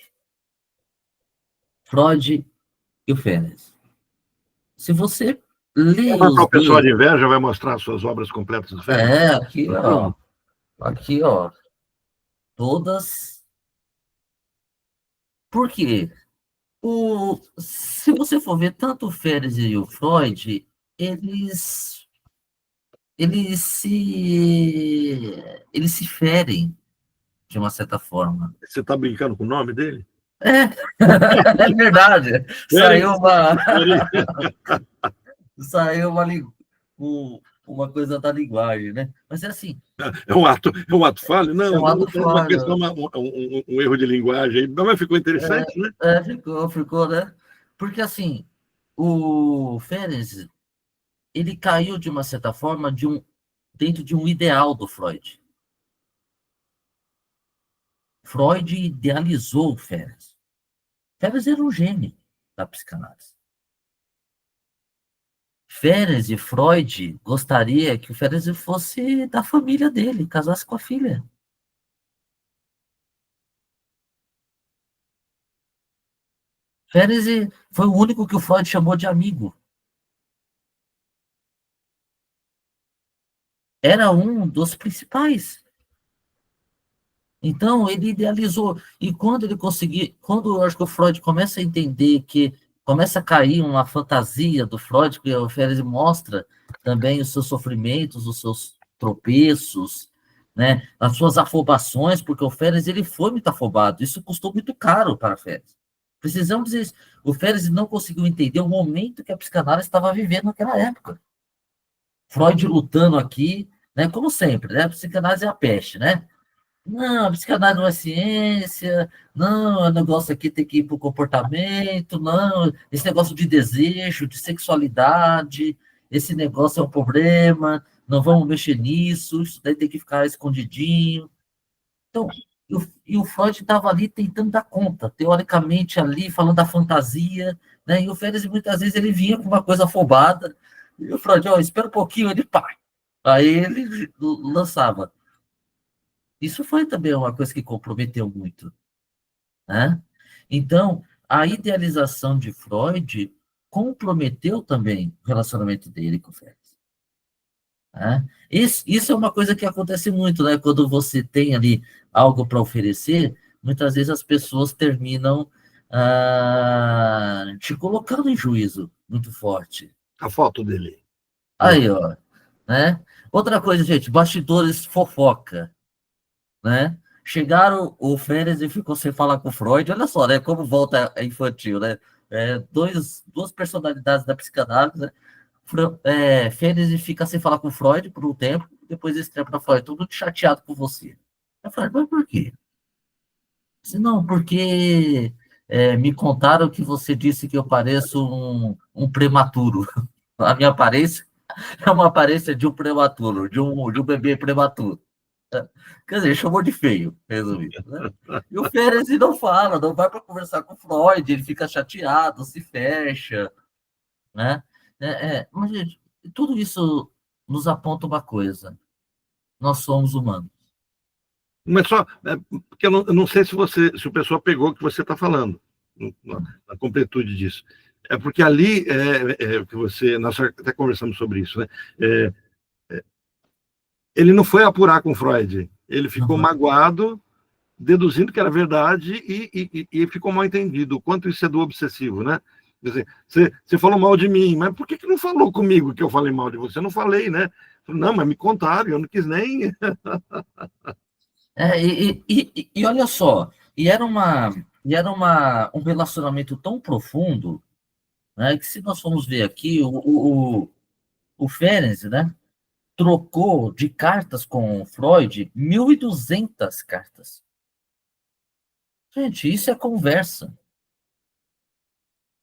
Freud e o Férez. Se você lê O pessoal de inveja vai mostrar as suas obras completas do Férez? Aqui, ó. Aqui, ó. Todas. Por quê? Se você for ver tanto o Férez e o Freud, eles se ferem, de uma certa forma. Você está brincando com o nome dele? É verdade. Saiu uma coisa da linguagem, né? Mas é assim. É um ato falho? Não, é um ato falho. Uma questão, um erro de linguagem. Mas ficou interessante, né? Ficou, né? Porque, assim, o Férez, ele caiu, de uma certa forma, dentro de um ideal do Freud. Freud idealizou o Férez. Férez era um gênio da psicanálise. Férez e Freud gostaria que o Férez fosse da família dele, casasse com a filha. Férez foi o único que o Freud chamou de amigo. Era um dos principais. Então, ele idealizou. E quando ele conseguir, quando eu acho que o Freud começa a entender que começa a cair uma fantasia do Freud, que o Férez mostra também os seus sofrimentos, os seus tropeços, né, as suas afobações, porque o Férez ele foi muito afobado. Isso custou muito caro para o Férez. Precisamos dizer isso. O Férez não conseguiu entender o momento que a psicanálise estava vivendo naquela época. Freud lutando aqui, né, como sempre, né, a psicanálise é a peste, né? Não, a psicanálise não é ciência, não, o negócio aqui tem que ir para o comportamento, não, esse negócio de desejo, de sexualidade, esse negócio é um problema, não vamos mexer nisso, isso daí tem que ficar escondidinho. Então, o Freud estava ali tentando dar conta, teoricamente ali, falando da fantasia, né? E o Férez, muitas vezes, ele vinha com uma coisa afobada, E o Freud, espera um pouquinho, ele pá. Aí ele lançava. Isso foi também uma coisa que comprometeu muito, né? Então, a idealização de Freud comprometeu também o relacionamento dele com o Félix. Né? Isso é uma coisa que acontece muito, né? Quando você tem ali algo para oferecer, muitas vezes as pessoas terminam te colocando em juízo muito forte. A foto dele. Aí, ó, né? Outra coisa, gente, bastidores fofoca, né? Chegaram o Férez e ficou sem falar com o Freud. Olha só, né? Como volta a infantil, né? Duas personalidades da psicanálise, né? Férez fica sem falar com o Freud por um tempo, depois ele escreve para Freud, todo chateado com você. Eu falei, mas por quê? Disse, não, porque me contaram que você disse que eu pareço um prematuro. A minha aparência é uma aparência de um prematuro, de um bebê prematuro. Quer dizer, chamou de feio, resumindo. Né? E o Férez não fala, não vai para conversar com o Freud, ele fica chateado, se fecha, né? Mas, gente, tudo isso nos aponta uma coisa: nós somos humanos. Mas só, porque eu não sei se o pessoal pegou o que você está falando, na completude disso. É porque ali, que nós até conversamos sobre isso, né? Ele não foi apurar com Freud, ele ficou magoado, deduzindo que era verdade e ficou mal entendido. O quanto isso é do obsessivo, né? Quer dizer, você falou mal de mim, mas por que não falou comigo que eu falei mal de você? Eu não falei, né? Não, mas me contaram, eu não quis nem. E olha só, um relacionamento tão profundo, né, que se nós formos ver aqui, o Ferenc, né, trocou de cartas com Freud 1.200 cartas. Gente, isso é conversa.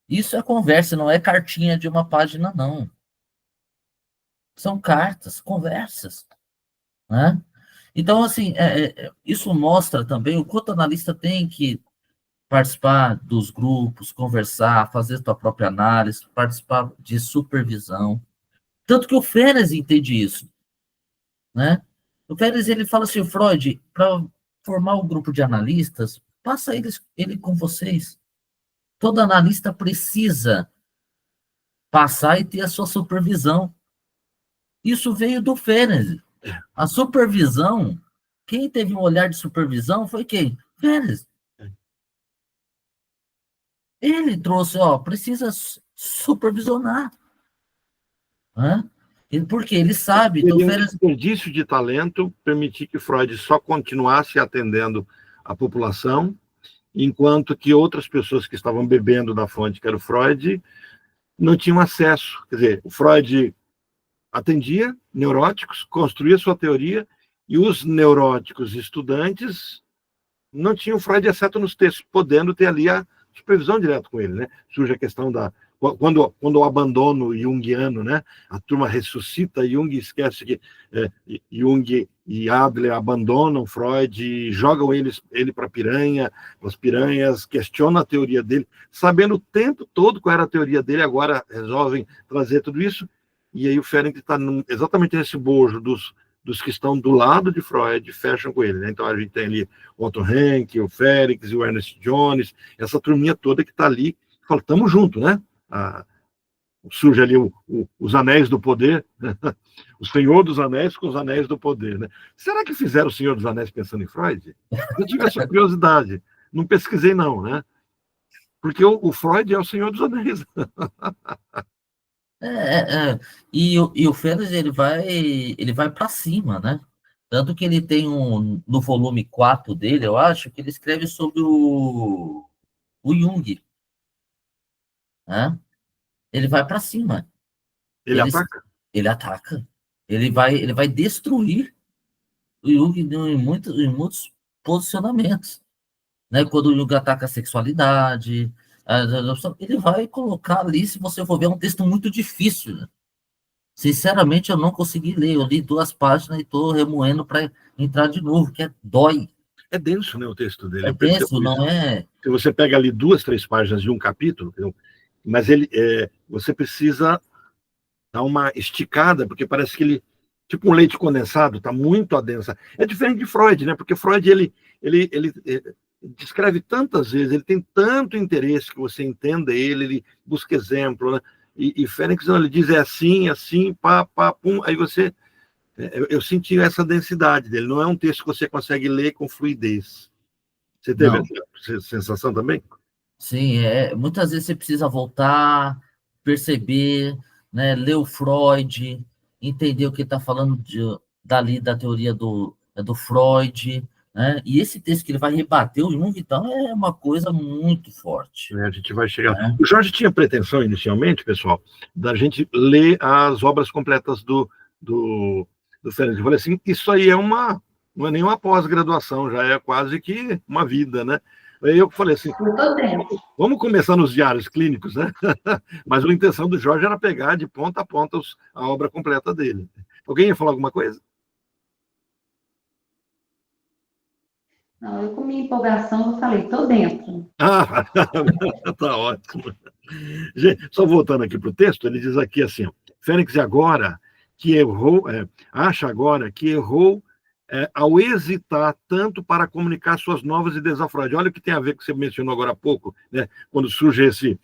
Isso é conversa, não é cartinha de uma página, não. São cartas, conversas, né? Então, assim, isso mostra também o quanto o analista tem que participar dos grupos, conversar, fazer sua própria análise, participar de supervisão. Tanto que o Férez entende isso, né? O Férez, ele fala assim, Freud, para formar um grupo de analistas, passa ele com vocês. Todo analista precisa passar e ter a sua supervisão. Isso veio do Férez. A supervisão, quem teve um olhar de supervisão foi quem? Férez. Ele trouxe, precisa supervisionar. Né? Porque ele sabe. Então, Seria um desperdício de talento permitir que Freud só continuasse atendendo a população, enquanto que outras pessoas que estavam bebendo da fonte, que era o Freud, não tinham acesso. Quer dizer, o Freud atendia neuróticos, construía sua teoria, e os neuróticos estudantes não tinham Freud, exceto nos textos, podendo ter ali a supervisão direta com ele, né? Surge a questão quando o abandono junguiano, né? A turma ressuscita Jung, esquece que Jung e Adler abandonam Freud e jogam ele para piranha, as piranhas questionam a teoria dele, sabendo o tempo todo qual era a teoria dele, agora resolvem trazer tudo isso, e aí o Ferenc está exatamente nesse bojo dos que estão do lado de Freud, fecham com ele, né? Então a gente tem ali o Otto Henke, o Félix e o Ernest Jones, essa turminha toda que está ali, fala, estamos juntos, né? Surge ali os Anéis do Poder, né? O Senhor dos Anéis com os Anéis do Poder, né? Será que fizeram o Senhor dos Anéis pensando em Freud? Eu tive essa curiosidade, não pesquisei não, né? Porque o Freud é o Senhor dos Anéis. E o Férez, ele vai para cima, né? Tanto que ele tem no volume 4 dele, eu acho, que ele escreve sobre o Jung, né? Ele vai para cima. Ele ataca? Ele ataca. Ele vai destruir o Jung em muitos posicionamentos. Né? Quando o Jung ataca a sexualidade, ele vai colocar ali, se você for ver, é um texto muito difícil. Né? Sinceramente, eu não consegui ler. Eu li 2 páginas e estou remoendo para entrar de novo, que dói. É denso, né, o texto dele. É denso, não é? Se você pega ali 2, 3 páginas de um capítulo, mas você precisa dá uma esticada, porque parece que ele, tipo um leite condensado, está muito adensado. É diferente de Freud, né? Porque Freud, ele descreve tantas vezes, ele tem tanto interesse que você entenda ele busca exemplo, né? E Fênix, não, ele diz assim, pá, pá, pum, aí você... Eu senti essa densidade dele, não é um texto que você consegue ler com fluidez. Você teve Não, essa sensação também? sim, muitas vezes você precisa voltar, perceber, né, ler o Freud, entender o que está falando dali da teoria do Freud, né? E esse texto que ele vai rebater o Jung, então, é uma coisa muito forte. A gente vai chegar. Né? O Jorge tinha pretensão inicialmente, pessoal, da gente ler as obras completas do Fênix. Eu falei assim, isso aí não é nenhuma pós-graduação, já é quase que uma vida, né? Aí eu falei assim, vamos começar nos diários clínicos, né? Mas a intenção do Jorge era pegar de ponta a ponta a obra completa dele. Alguém ia falar alguma coisa? Não, eu com minha empolgação, eu falei, tô dentro. Ah, tá ótimo. Gente, só voltando aqui para o texto, ele diz aqui assim, ó, Fênix agora que errou, acha agora que errou ao hesitar tanto para comunicar suas novas ideias a Freud. Olha o que tem a ver com o que você mencionou agora há pouco, né? Quando surge esse...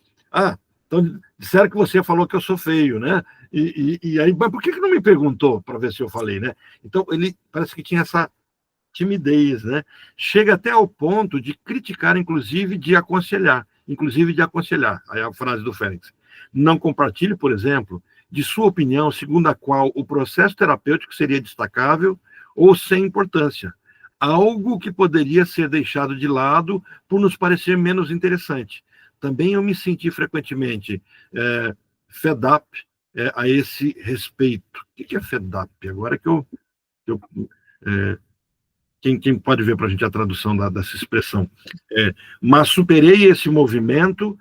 então disseram que você falou que eu sou feio, né? E aí, mas por que não me perguntou para ver se eu falei, né? Então, ele parece que tinha essa timidez, né? Chega até ao ponto de criticar, inclusive de aconselhar. Aí a frase do Fênix. Não compartilhe, por exemplo, de sua opinião, segundo a qual o processo terapêutico seria destacável ou sem importância. Algo que poderia ser deixado de lado por nos parecer menos interessante. Também eu me senti frequentemente fed up a esse respeito. O que é fed up? Agora que eu quem pode ver para a gente a tradução dessa expressão? Mas superei esse movimento,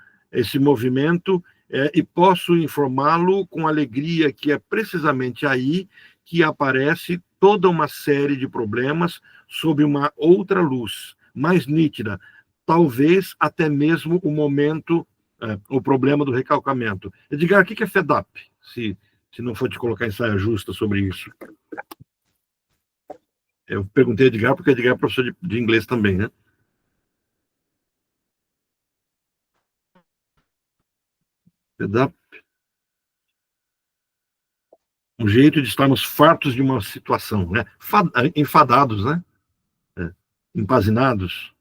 e posso informá-lo com alegria que é precisamente aí que aparece toda uma série de problemas sob uma outra luz, mais nítida, talvez até mesmo o problema do recalcamento. Edgar, o que é FEDAP? Se não for te colocar em saia justa sobre isso. Eu perguntei a Edgar, porque Edgar é professor de inglês também, né? Um jeito de estarmos fartos de uma situação, né? Enfadados, né? Empazinados,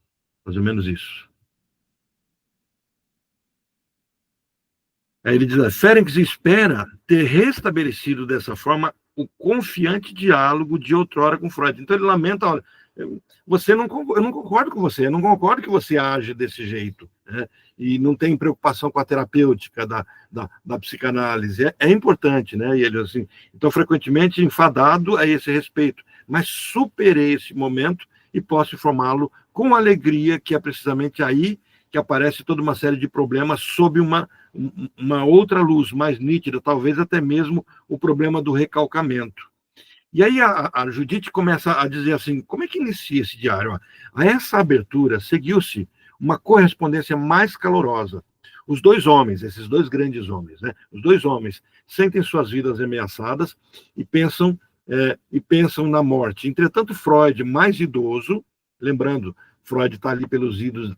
mais ou menos isso. Aí ele diz, Fênix espera ter restabelecido dessa forma o confiante diálogo de outrora com Freud. Então ele lamenta, olha, eu não concordo com você, eu não concordo que você age desse jeito, né? E não tem preocupação com a terapêutica da psicanálise. É importante, né? E ele assim, então frequentemente enfadado a esse respeito, mas superei esse momento e posso informá-lo com alegria que é precisamente aí que aparece toda uma série de problemas sob uma outra luz mais nítida, talvez até mesmo o problema do recalcamento. E aí a Judite começa a dizer assim, como é que inicia esse diário? A essa abertura seguiu-se uma correspondência mais calorosa. Os dois homens, esses dois grandes homens, né? Os dois homens sentem suas vidas ameaçadas e pensam na morte. Entretanto, Freud, mais idoso, lembrando, Freud está ali pelos idos,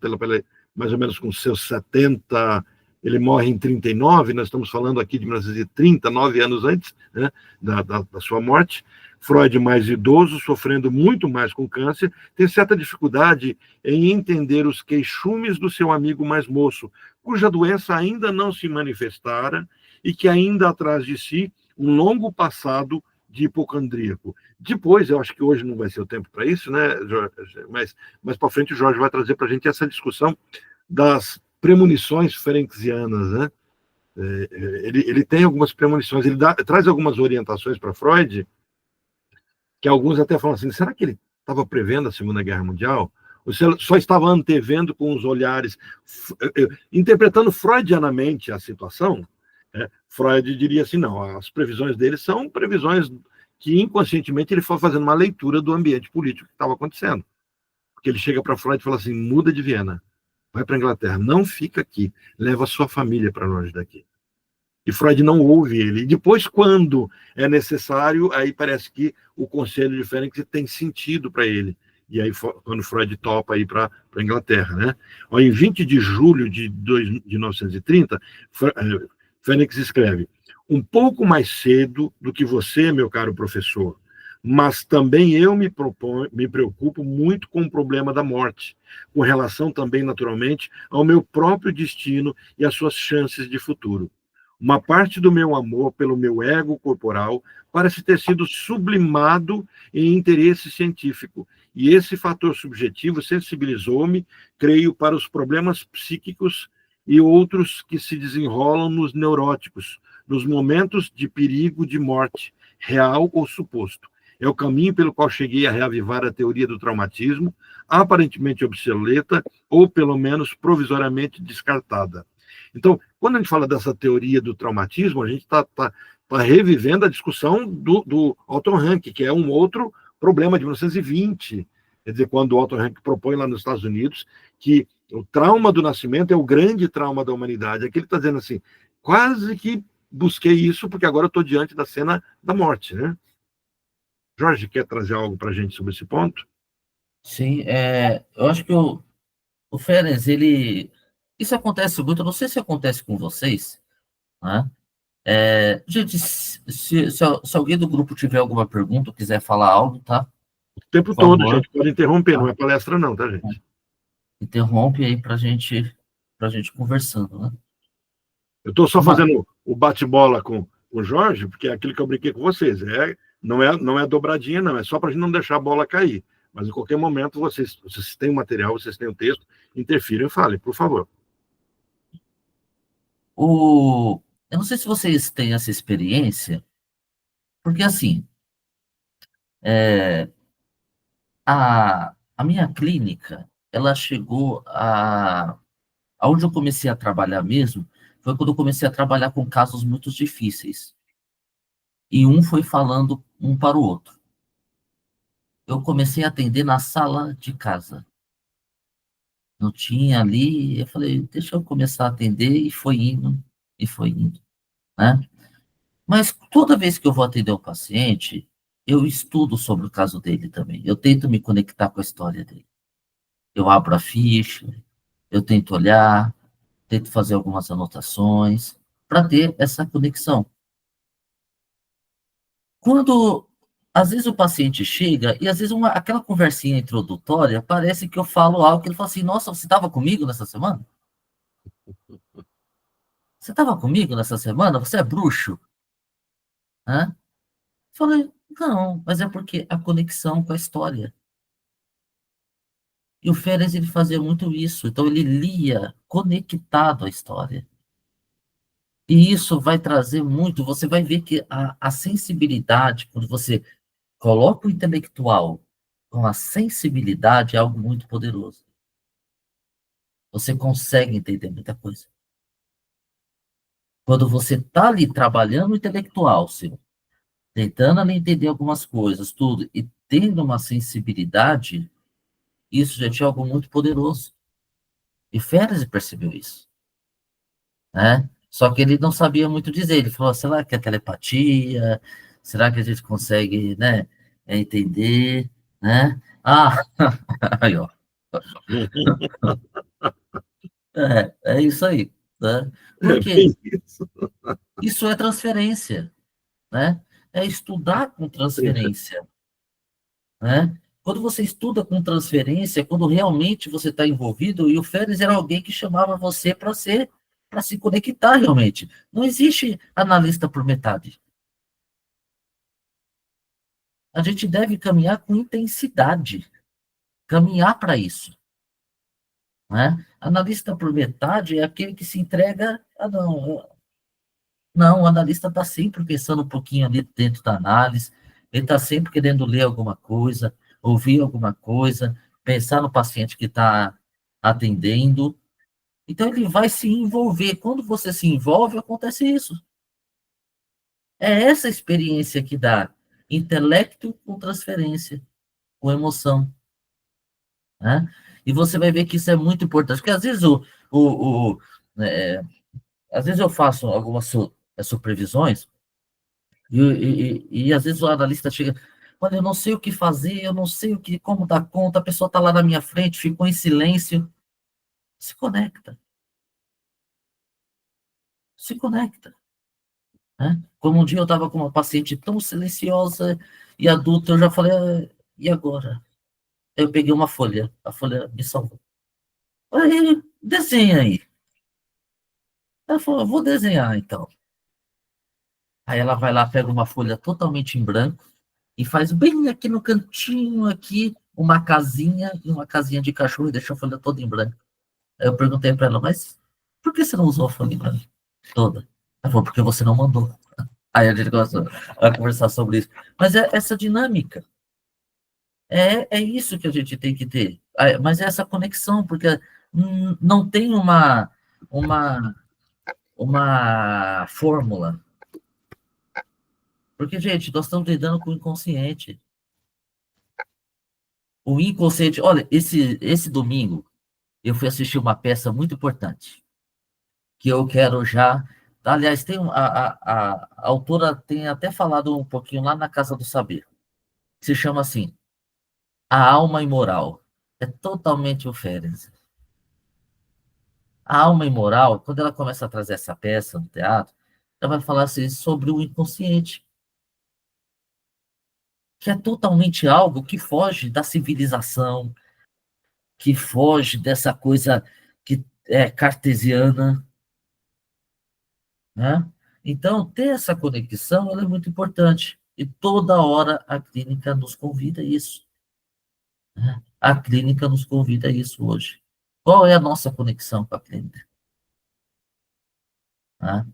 mais ou menos com seus 70, ele morre em 39, nós estamos falando aqui de 1930, 9 anos antes, né, da sua morte. Freud, mais idoso, sofrendo muito mais com câncer, tem certa dificuldade em entender os queixumes do seu amigo mais moço, cuja doença ainda não se manifestara e que ainda atrás de si um longo passado de hipocondríaco. Depois, eu acho que hoje não vai ser o tempo para isso, né, Jorge? Mas para frente o Jorge vai trazer para a gente essa discussão das premonições ferencianas, né? Ele tem algumas premonições, ele traz algumas orientações para Freud, que alguns até falam assim, será que ele estava prevendo a Segunda Guerra Mundial? Ou se só estava antevendo com os olhares, interpretando freudianamente a situação? Freud diria assim, não, as previsões dele são previsões que inconscientemente ele foi fazendo uma leitura do ambiente político que estava acontecendo. Porque ele chega para Freud e fala assim, muda de Viena, vai para a Inglaterra, não fica aqui, leva a sua família para longe daqui. E Freud não ouve ele. E depois, quando é necessário, aí parece que o conselho de Fênix tem sentido para ele. E aí, quando Freud topa ir para a Inglaterra, né? Em 20 de julho de 1930, Fênix escreve: um pouco mais cedo do que você, meu caro professor, mas também eu me preocupo muito com o problema da morte, com relação também, naturalmente, ao meu próprio destino e às suas chances de futuro. Uma parte do meu amor pelo meu ego corporal parece ter sido sublimado em interesse científico, e esse fator subjetivo sensibilizou-me, creio, para os problemas psíquicos e outros que se desenrolam nos neuróticos, nos momentos de perigo de morte, real ou suposto. É o caminho pelo qual cheguei a reavivar a teoria do traumatismo, aparentemente obsoleta, ou pelo menos provisoriamente descartada. Então, quando a gente fala dessa teoria do traumatismo, a gente está revivendo a discussão do Otto Rank, que é um outro problema de 1920. Quer dizer, quando o Otto Rank propõe lá nos Estados Unidos que o trauma do nascimento é o grande trauma da humanidade. Aqui ele está dizendo assim, quase que busquei isso, porque agora eu estou diante da cena da morte, né? Jorge, quer trazer algo para a gente sobre esse ponto? Sim, eu acho que o Ferenc, isso acontece muito, eu não sei se acontece com vocês, né? Gente, se alguém do grupo tiver alguma pergunta ou quiser falar algo, tá? O tempo Por todo, a favor, gente pode interromper, não tá? é palestra não, tá, gente? Interrompe aí pra gente conversando, né? Eu estou só Uma, fazendo o bate-bola com o Jorge, porque é aquilo que eu brinquei com vocês. Não é dobradinha, não. É só para a gente não deixar a bola cair. Mas em qualquer momento, vocês têm o material, vocês têm o texto, interfiram e falem, por favor. eu não sei se vocês têm essa experiência, porque assim, a minha clínica, ela chegou aonde eu comecei a trabalhar mesmo, foi quando eu comecei a trabalhar com casos muito difíceis. E um foi falando um para o outro. Eu comecei a atender na sala de casa. Não tinha ali, eu falei, deixa eu começar a atender, e foi indo, né? Mas toda vez que eu vou atender um paciente, eu estudo sobre o caso dele também. Eu tento me conectar com a história dele. Eu abro a ficha, eu tento olhar, tento fazer algumas anotações, para ter essa conexão. Quando, às vezes, o paciente chega, e às vezes aquela conversinha introdutória, parece que eu falo algo que ele fala assim, nossa, você estava comigo nessa semana? Você estava comigo nessa semana? Você é bruxo? Hã? Falei, não, mas é porque a conexão com a história. E o Férez, ele fazia muito isso, então ele lia conectado à história. E isso vai trazer muito, você vai ver que a sensibilidade, quando você coloca o intelectual com a sensibilidade, é algo muito poderoso. Você consegue entender muita coisa. Quando você está ali trabalhando o intelectual, seu, tentando ali entender algumas coisas, tudo, e tendo uma sensibilidade, isso já tinha algo muito poderoso. E Férez percebeu isso, né? Só que ele não sabia muito dizer. Ele falou, será que é telepatia? Será que a gente consegue, né, entender, né? Ah, aí, ó. É isso aí, né? É Porque bem isso. isso é transferência, né? É estudar com transferência, né? Quando você estuda com transferência, quando realmente você está envolvido, e o Férez era alguém que chamava você para se conectar realmente. Não existe analista por metade. A gente deve caminhar com intensidade, caminhar para isso, né? Analista por metade é aquele que se entrega, não, o analista está sempre pensando um pouquinho ali dentro da análise, ele está sempre querendo ler alguma coisa, ouvir alguma coisa, pensar no paciente que está atendendo. Então, ele vai se envolver. Quando você se envolve, acontece isso. É essa experiência que dá intelecto com transferência, com emoção, né? E você vai ver que isso é muito importante, porque às vezes às vezes eu faço algumas supervisões, e às vezes o analista chega, olha, eu não sei o que fazer, eu não sei como dar conta, a pessoa está lá na minha frente, ficou em silêncio. Se conecta. Se conecta. Né? Como um dia eu estava com uma paciente tão silenciosa e adulta, eu já falei, e agora? Eu peguei uma folha, a folha me salvou. Aí, desenha aí. Ela falou, vou desenhar então. Aí ela vai lá, pega uma folha totalmente em branco e faz bem aqui no cantinho, aqui, uma casinha e uma casinha de cachorro e deixa a folha toda em branco. Aí eu perguntei para ela, mas por que você não usou a folha em branco toda? Ela falou, porque você não mandou. Aí a gente começou a conversar sobre isso. Mas é essa dinâmica. É isso que a gente tem que ter. Mas é essa conexão, porque não tem uma, uma fórmula. Porque, gente, nós estamos lidando com o inconsciente. O inconsciente... Olha, esse domingo, eu fui assistir uma peça muito importante, que eu quero já... Aliás, a autora tem até falado um pouquinho lá na Casa do Saber, que se chama assim, A Alma Imoral. É totalmente o Ferenc. A alma imoral, quando ela começa a trazer essa peça no teatro, ela vai falar assim, sobre o inconsciente, que é totalmente algo que foge da civilização, que foge dessa coisa que é cartesiana, né? Então, ter essa conexão ela é muito importante. E toda hora a clínica nos convida a isso. Né? A clínica nos convida a isso hoje. Qual é a nossa conexão com a clínica? Né?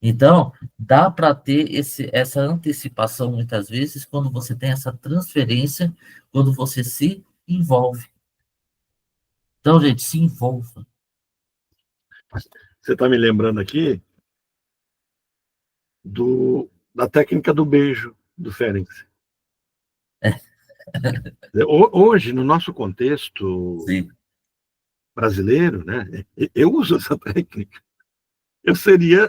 Então, dá para ter essa antecipação, muitas vezes, quando você tem essa transferência, quando você se envolve. Então, gente, se envolva. Você está me lembrando aqui da técnica do beijo do Ferenc. Hoje, no nosso contexto Sim. brasileiro, né, eu uso essa técnica. Eu seria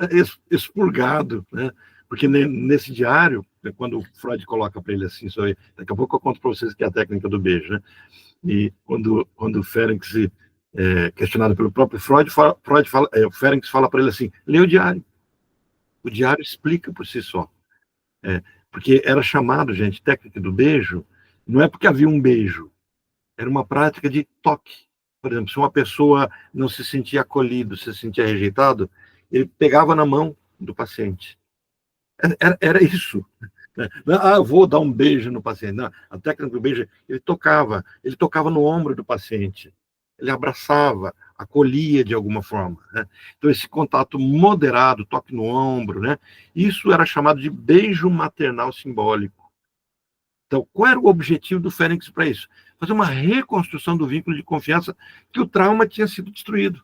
expurgado, né? Porque nesse diário, quando o Freud coloca para ele assim, daqui a pouco eu conto para vocês que é a técnica do beijo, né? E quando o Ferenc questionado pelo próprio Freud, o Ferenc fala para ele assim, lê o diário. O diário explica por si só. Porque era chamado, gente, técnica do beijo, não é porque havia um beijo, era uma prática de toque. Por exemplo, se uma pessoa não se sentia acolhido, se sentia rejeitado, ele pegava na mão do paciente. Era isso. Eu vou dar um beijo no paciente. Não, a técnica do beijo, ele tocava no ombro do paciente, ele abraçava, acolhia de alguma forma. Né? Então, esse contato moderado, toque no ombro, né? Isso era chamado de beijo maternal simbólico. Então, qual era o objetivo do Ferenc para isso? Fazer uma reconstrução do vínculo de confiança que o trauma tinha sido destruído.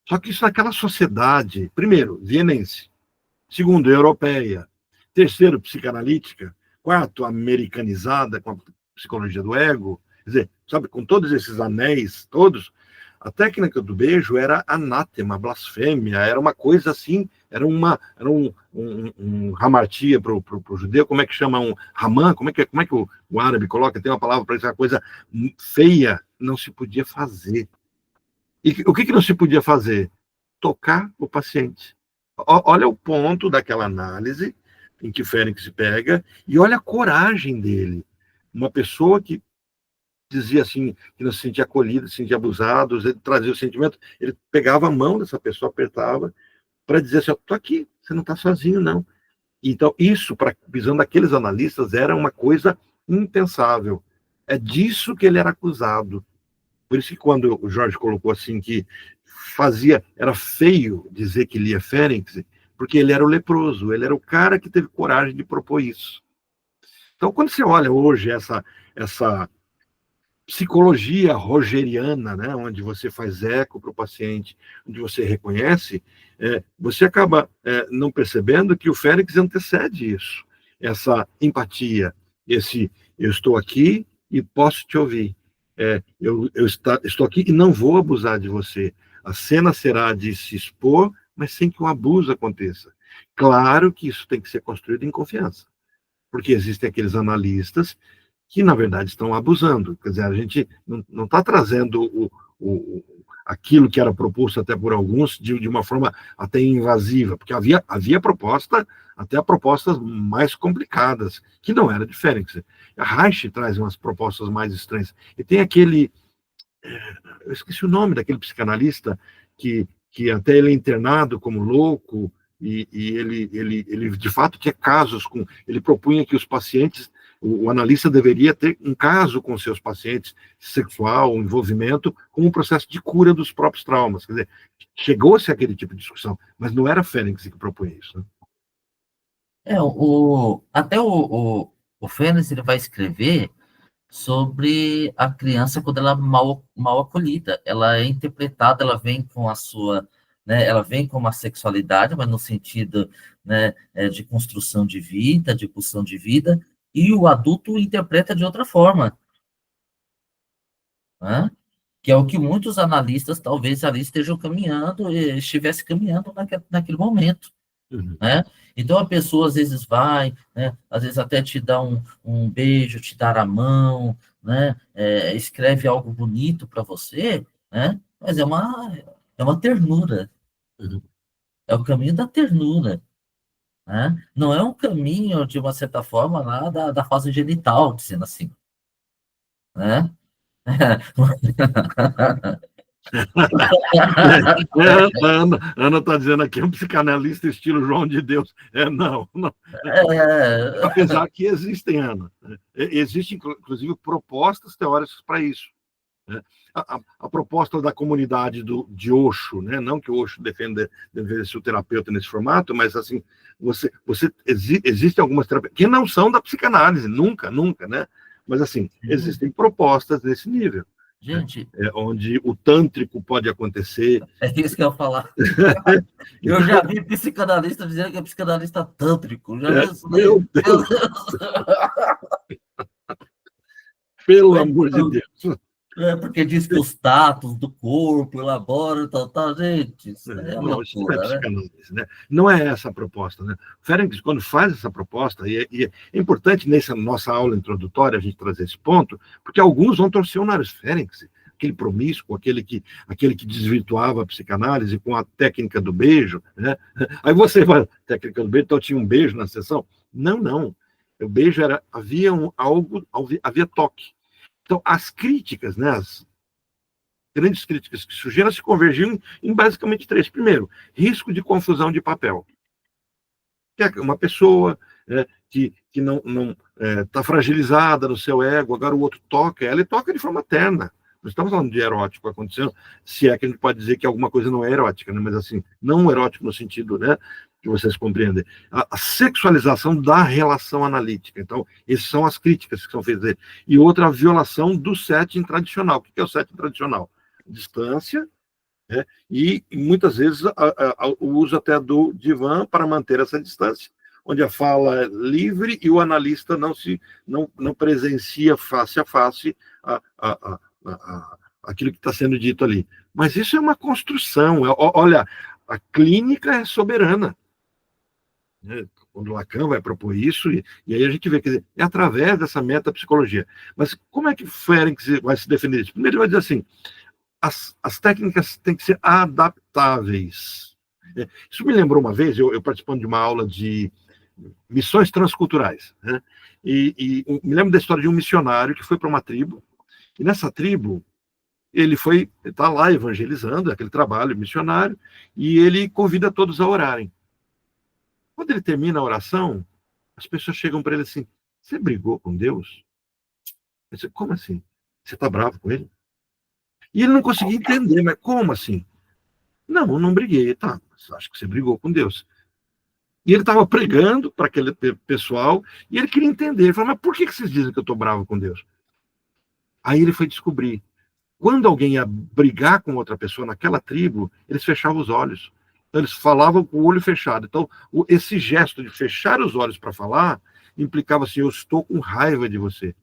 Só que isso naquela sociedade, primeiro, vienense, segundo, europeia, terceiro, psicanalítica, quarto, americanizada, com a psicologia do ego, quer dizer, sabe, com todos esses anéis, todos, a técnica do beijo era anátema, blasfêmia, era uma coisa assim, era um hamartia para o judeu, como é que chama um ramã, como é que o árabe coloca, tem uma palavra para isso, uma coisa feia, não se podia fazer. E o que não se podia fazer? Tocar o paciente. Olha o ponto daquela análise em que o Ferenc se pega e olha a coragem dele. Uma pessoa que dizia assim, que não se sentia acolhido, se sentia abusado, ele trazia o sentimento, ele pegava a mão dessa pessoa, apertava, para dizer assim, estou aqui, você não está sozinho, não. Então, isso, para a visão daqueles analistas, era uma coisa impensável. É disso que ele era acusado. Por isso que quando o Jorge colocou assim que era feio dizer que lia Ferenc, porque ele era o leproso, ele era o cara que teve coragem de propor isso. Então, quando você olha hoje essa psicologia rogeriana, né, onde você faz eco para o paciente, onde você reconhece, você acaba não percebendo que o Ferenc antecede isso, essa empatia, eu estou aqui e posso te ouvir, eu estou aqui e não vou abusar de você. A cena será de se expor, mas sem que o abuso aconteça. Claro que isso tem que ser construído em confiança, porque existem aqueles analistas que, na verdade, estão abusando. Quer dizer, a gente não está trazendo aquilo que era proposto até por alguns de uma forma até invasiva, porque havia proposta, até propostas mais complicadas, que não era de Fênix. A Reich traz umas propostas mais estranhas. E tem aquele... Eu esqueci o nome daquele psicanalista que até ele é internado como louco, e ele de fato tinha casos com... Ele propunha que os pacientes... O analista deveria ter um caso com seus pacientes, sexual, um envolvimento, com um processo de cura dos próprios traumas. Quer dizer, chegou-se àquele tipo de discussão, mas não era Fênix que propunha isso. Né? Até o Fênix, ele vai escrever sobre a criança quando ela é mal acolhida. Ela é interpretada, ela vem com a sua... Né, ela vem com uma sexualidade, mas no sentido, né, de construção de vida, de pulsão de vida, e o adulto interpreta de outra forma, né? Que é o que muitos analistas talvez ali estejam caminhando, estivesse caminhando naquele momento. Uhum. Né? Então a pessoa às vezes vai, né? Às vezes até te dá um beijo, te dar a mão, né? Escreve algo bonito para você, né? Mas é uma ternura, Uhum. é o caminho da ternura. Né? Não é um caminho, de uma certa forma, lá da fase genital, dizendo assim. Né? Ana está dizendo aqui, um psicanalista estilo João de Deus. Não. Apesar que existem, Ana. Existem, inclusive, propostas teóricas para isso. Né? A proposta da comunidade de Osho, né? Não que o Osho defenda ser o terapeuta nesse formato, mas assim, existem algumas terapias que não são da psicanálise, nunca, né? Mas assim, existem propostas desse nível. Gente, onde o tântrico pode acontecer. É isso que eu ia falar. Eu já vi psicanalista dizendo que é psicanalista tântrico. Já vi isso. Meu Deus! Pelo amor de Deus! Porque diz que os tatos do corpo elaboram, tal, gente. Isso é Não, isso não é loucura, né? psicanálise, né? Não é essa a proposta, né? Ferenc, quando faz essa proposta, e é importante nessa nossa aula introdutória a gente trazer esse ponto, porque alguns vão torcer o nariz. Ferenc, aquele promíscuo, aquele que desvirtuava a psicanálise com a técnica do beijo, né? Aí você vai, técnica do beijo, então tinha um beijo na sessão? Não. O beijo havia toque. Então, as críticas, né, as grandes críticas que surgiram se convergiam em basicamente três. Primeiro, risco de confusão de papel. Que é uma pessoa, né, que não está fragilizada no seu ego, agora o outro toca ela, e toca de forma terna. Não estamos falando de erótico acontecendo, se é que a gente pode dizer que alguma coisa não é erótica, né, mas assim, não erótico no sentido, né, que vocês compreendem. A sexualização da relação analítica. Então, essas são as críticas que são feitas. E outra, a violação do setting tradicional. O que é o setting tradicional? Distância, né? E muitas vezes o uso até do divã para manter essa distância, onde a fala é livre e o analista não presencia face a face aquilo que está sendo dito ali. Mas isso é uma construção. Olha, a clínica é soberana. Quando Lacan vai propor isso, e aí a gente vê, quer dizer, é através dessa metapsicologia. Mas como é que Ferenc vai se defender isso? Primeiro ele vai dizer assim, as técnicas têm que ser adaptáveis. Isso me lembrou uma vez, eu participando de uma aula de missões transculturais, né? E me lembro da história de um missionário que foi para uma tribo, e nessa tribo ele está lá evangelizando, aquele trabalho missionário, e ele convida todos a orarem. Quando ele termina a oração, as pessoas chegam para ele assim, você brigou com Deus? Eu disse, como assim? Você está bravo com ele? E ele não conseguia entender, mas como assim? Não briguei. Tá, acho que você brigou com Deus. E ele estava pregando para aquele pessoal, e ele queria entender. Ele falou, mas por que vocês dizem que eu estou bravo com Deus? Aí ele foi descobrir. Quando alguém ia brigar com outra pessoa naquela tribo, eles fechavam os olhos. Então, eles falavam com o olho fechado. Então, esse gesto de fechar os olhos para falar implicava assim, eu estou com raiva de você.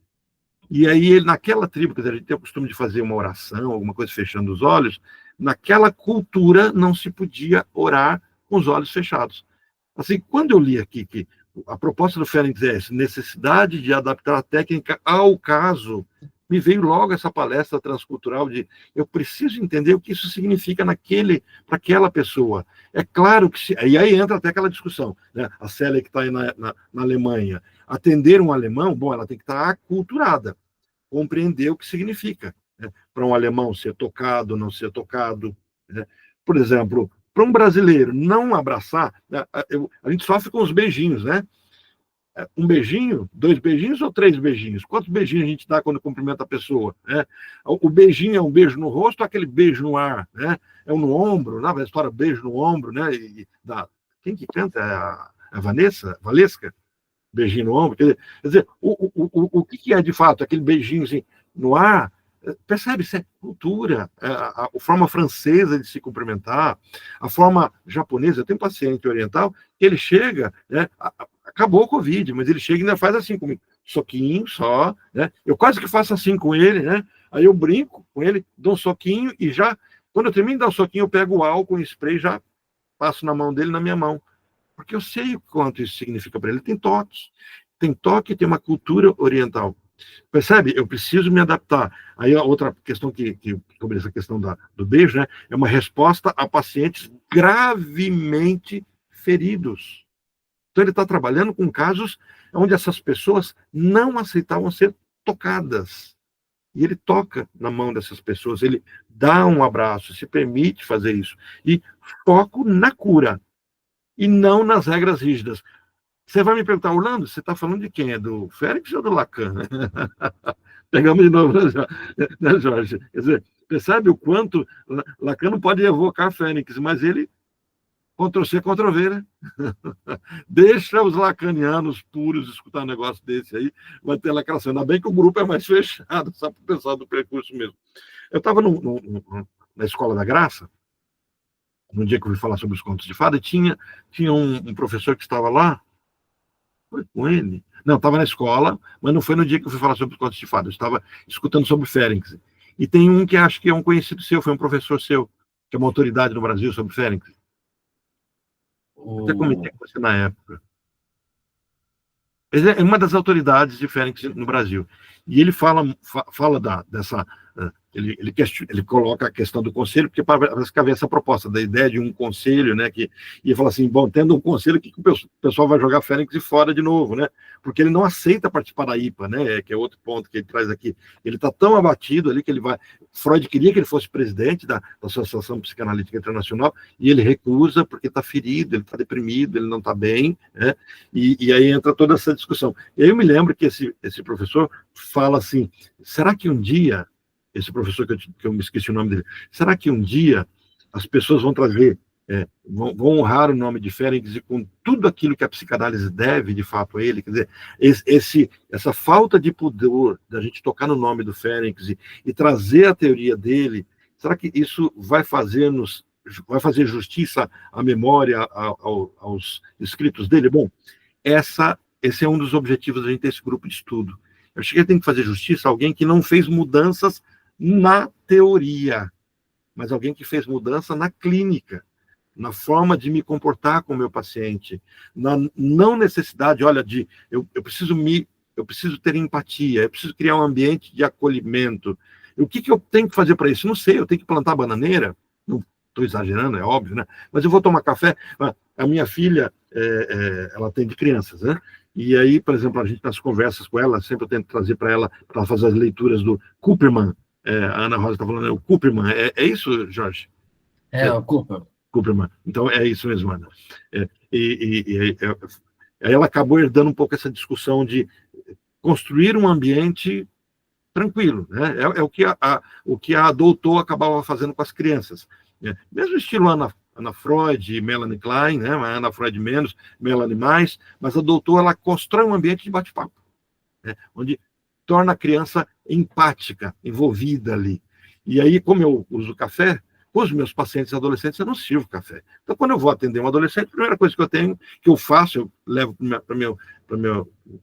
E aí, ele, naquela tribo, quer dizer, a gente tem o costume de fazer uma oração, alguma coisa fechando os olhos, naquela cultura não se podia orar com os olhos fechados. Assim, quando eu li aqui que a proposta do Fênix é essa, necessidade de adaptar a técnica ao caso, me veio logo essa palestra transcultural de eu preciso entender o que isso significa para aquela pessoa. É claro que... E aí entra até aquela discussão, né? A Célia que está aí na Alemanha. Atender um alemão, bom, ela tem que estar aculturada, compreender o que significa, né? Para um alemão ser tocado, não ser tocado, né? Por exemplo, para um brasileiro não abraçar, né? A gente sofre com os beijinhos, né? Um beijinho, 2 beijinhos ou 3 beijinhos? Quantos beijinhos a gente dá quando cumprimenta a pessoa, né? O beijinho é um beijo no rosto ou aquele beijo no ar, né? É um no ombro, na história beijo no ombro, né? Quem que canta? É a Valesca? Beijinho no ombro. Quer dizer, o que é de fato aquele beijinho assim, no ar? Percebe? Isso é cultura, a forma francesa de se cumprimentar, a forma japonesa. Eu tenho um paciente oriental que ele chega, né? Acabou o Covid, mas ele chega e ainda faz assim comigo, soquinho só, né? Eu quase que faço assim com ele, né? Aí eu brinco com ele, dou um soquinho e já, quando eu termino de dar o soquinho, eu pego o álcool e spray e já passo na mão dele, na minha mão. Porque eu sei o quanto isso significa para ele. Tem toque e tem uma cultura oriental. Percebe? Eu preciso me adaptar. Aí a outra questão sobre essa questão do beijo, né? É uma resposta a pacientes gravemente feridos. Então ele está trabalhando com casos onde essas pessoas não aceitavam ser tocadas. E ele toca na mão dessas pessoas, ele dá um abraço, se permite fazer isso. E foco na cura, e não nas regras rígidas. Você vai me perguntar, Orlando, você está falando de quem? É do Félix ou do Lacan? Pegamos de novo, né, Jorge? Quer dizer, percebe o quanto Lacan não pode evocar Fênix, mas ele, Ctrl-C, Ctrl-V, né? Deixa os lacanianos puros escutar um negócio desse aí, vai ter lacração. Ainda bem que o grupo é mais fechado, só para o pessoal do percurso mesmo. Eu estava na Escola da Graça, no dia que eu fui falar sobre os contos de fada, e tinha um professor que estava lá, foi com ele? Não, estava na escola, mas não foi no dia que eu fui falar sobre os contos de fada, eu estava escutando sobre Fênix. E tem um que acho que é um conhecido seu, foi um professor seu, que é uma autoridade no Brasil sobre Fênix. Até comentei com você na época. Ele é uma das autoridades de Fênix no Brasil. E ele fala dessa... Ele coloca a questão do conselho, porque parece que havia essa proposta, da ideia de um conselho, né, que ia falar assim, bom, tendo um conselho, que o pessoal vai jogar Fênix fora de novo, né, porque ele não aceita participar da IPA, né, que é outro ponto que ele traz aqui. Ele está tão abatido ali que ele vai... Freud queria que ele fosse presidente da Associação Psicanalítica Internacional, e ele recusa porque está ferido, ele está deprimido, ele não está bem, né, e aí entra toda essa discussão. E aí eu me lembro que esse professor fala assim, será que um dia... Esse professor que eu me esqueci o nome dele, será que um dia as pessoas vão trazer, vão honrar o nome de Fênix e com tudo aquilo que a psicanálise deve, de fato, a ele? Quer dizer, essa falta de pudor da gente tocar no nome do Fênix e trazer a teoria dele, será que isso vai fazer justiça à memória, aos escritos dele? Bom, esse é um dos objetivos da gente ter esse grupo de estudo. Eu acho que tem que fazer justiça a alguém que não fez mudanças na teoria, mas alguém que fez mudança na clínica, na forma de me comportar com o meu paciente, na não necessidade, olha, eu preciso ter empatia, eu preciso criar um ambiente de acolhimento. O que eu tenho que fazer para isso? Não sei, eu tenho que plantar bananeira? Não estou exagerando, é óbvio, né? Mas eu vou tomar café. A minha filha, ela tem de crianças, né? E aí, por exemplo, a gente nas conversas com ela, sempre eu tento trazer para ela fazer as leituras do Cooperman. A Ana Rosa está falando, o Cooperman. É isso, Jorge? O Cooperman. Cooperman. Então, é isso mesmo, Ana. Aí ela acabou herdando um pouco essa discussão de construir um ambiente tranquilo, né? O que a doutora acabava fazendo com as crianças. Né? Mesmo estilo Ana Freud e Melanie Klein, né? A Ana Freud menos, Melanie mais, mas a doutora ela constrói um ambiente de bate-papo, né? Onde torna a criança empática, envolvida ali. E aí, como eu uso café, com os meus pacientes adolescentes, eu não sirvo café. Então, quando eu vou atender um adolescente, a primeira coisa que eu faço, eu levo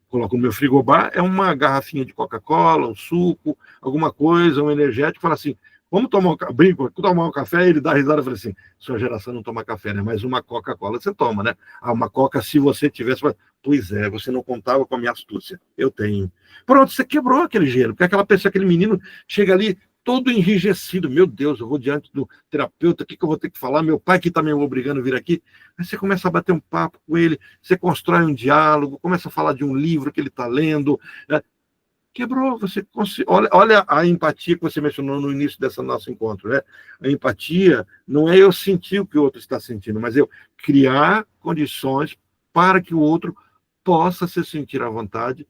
coloco no meu frigobar, é uma garrafinha de Coca-Cola, um suco, alguma coisa, um energético, falo assim, vamos brinco, tomar um café, ele dá risada e fala assim, sua geração não toma café, né? Mas uma Coca-Cola você toma, né? Ah, uma Coca, se você tivesse... Pois é, você não contava com a minha astúcia. Eu tenho. Pronto, você quebrou aquele gelo, porque aquela pessoa, aquele menino, chega ali todo enrijecido. Meu Deus, eu vou diante do terapeuta, o que eu vou ter que falar? Meu pai que está me obrigando a vir aqui. Aí você começa a bater um papo com ele, você constrói um diálogo, começa a falar de um livro que ele está lendo. Quebrou, olha a empatia que você mencionou no início desse nosso encontro, né? A empatia não é eu sentir o que o outro está sentindo, mas eu criar condições para que o outro possa se sentir à vontade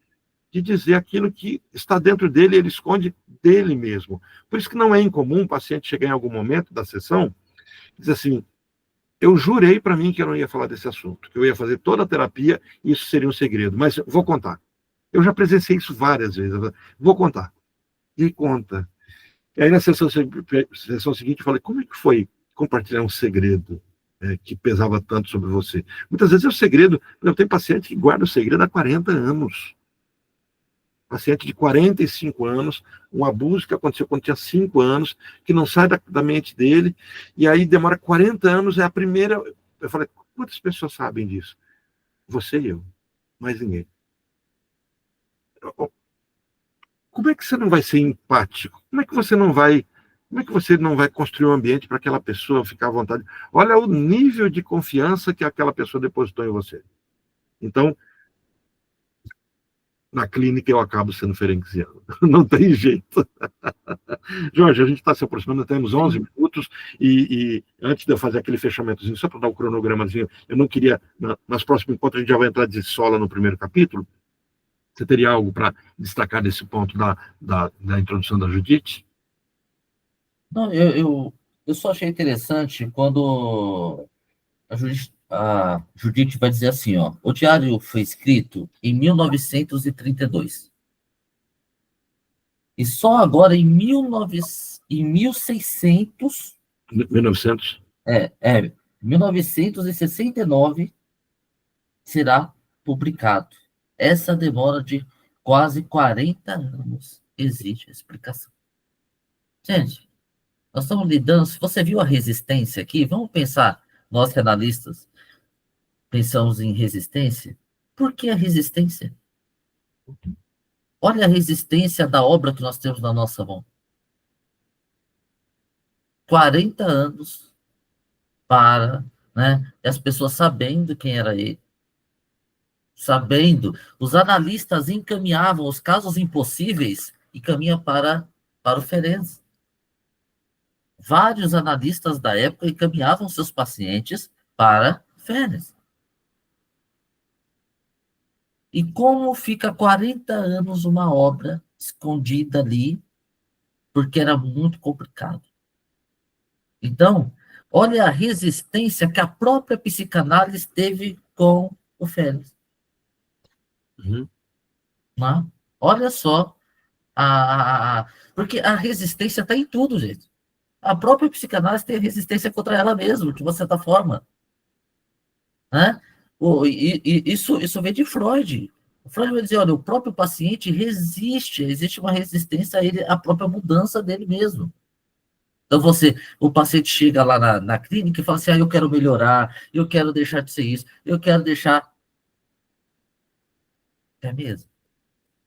de dizer aquilo que está dentro dele, ele esconde dele mesmo. Por isso que não é incomum um paciente chegar em algum momento da sessão e dizer assim, eu jurei para mim que eu não ia falar desse assunto, que eu ia fazer toda a terapia e isso seria um segredo, mas vou contar. Eu já presenciei isso várias vezes. Vou contar. E conta. E aí, na sessão seguinte, eu falei, como é que foi compartilhar um segredo que pesava tanto sobre você? Muitas vezes é o segredo. Eu tenho paciente que guarda o segredo há 40 anos. Paciente de 45 anos, um abuso que aconteceu quando tinha 5 anos, que não sai da mente dele, e aí demora 40 anos, é a primeira... Eu falei, quantas pessoas sabem disso? Você e eu, mais ninguém. Como é que você não vai ser empático? Como é que você não vai construir um ambiente para aquela pessoa ficar à vontade? Olha o nível de confiança que aquela pessoa depositou em você. Então, na clínica eu acabo sendo ferenciano. Não tem jeito. Jorge, a gente está se aproximando, temos 11 minutos, e antes de eu fazer aquele fechamentozinho, só para dar um cronogramazinho, eu não queria, nas próximas encontros, a gente já vai entrar de sola no primeiro capítulo. Você teria algo para destacar desse ponto da introdução da Judite? Não, eu só achei interessante quando a Judite vai dizer assim, ó, o diário foi escrito em 1932. E só agora em 1600... 1900? 1969 será publicado. Essa demora de quase 40 anos existe a explicação. Gente, nós estamos lidando... Se você viu a resistência aqui, vamos pensar, nós que analistas pensamos em resistência. Por que a resistência? Olha a resistência da obra que nós temos na nossa mão. 40 anos para, né? E as pessoas sabendo quem era ele. Sabendo, os analistas encaminhavam os casos impossíveis e caminha para o Ferenczi. Vários analistas da época encaminhavam seus pacientes para Ferenczi. E como fica 40 anos uma obra escondida ali, porque era muito complicado. Então, olha a resistência que a própria psicanálise teve com o Ferenczi. Uhum. Olha só, porque a resistência está em tudo, gente. A própria psicanálise tem resistência contra ela mesma, de uma certa forma. Né? Isso vem de Freud. O Freud vai dizer, olha, o próprio paciente resiste, existe uma resistência a ele, à própria mudança dele mesmo. Então, o paciente chega lá na clínica e fala assim, eu quero melhorar, eu quero deixar de ser isso, eu quero deixar... É mesmo?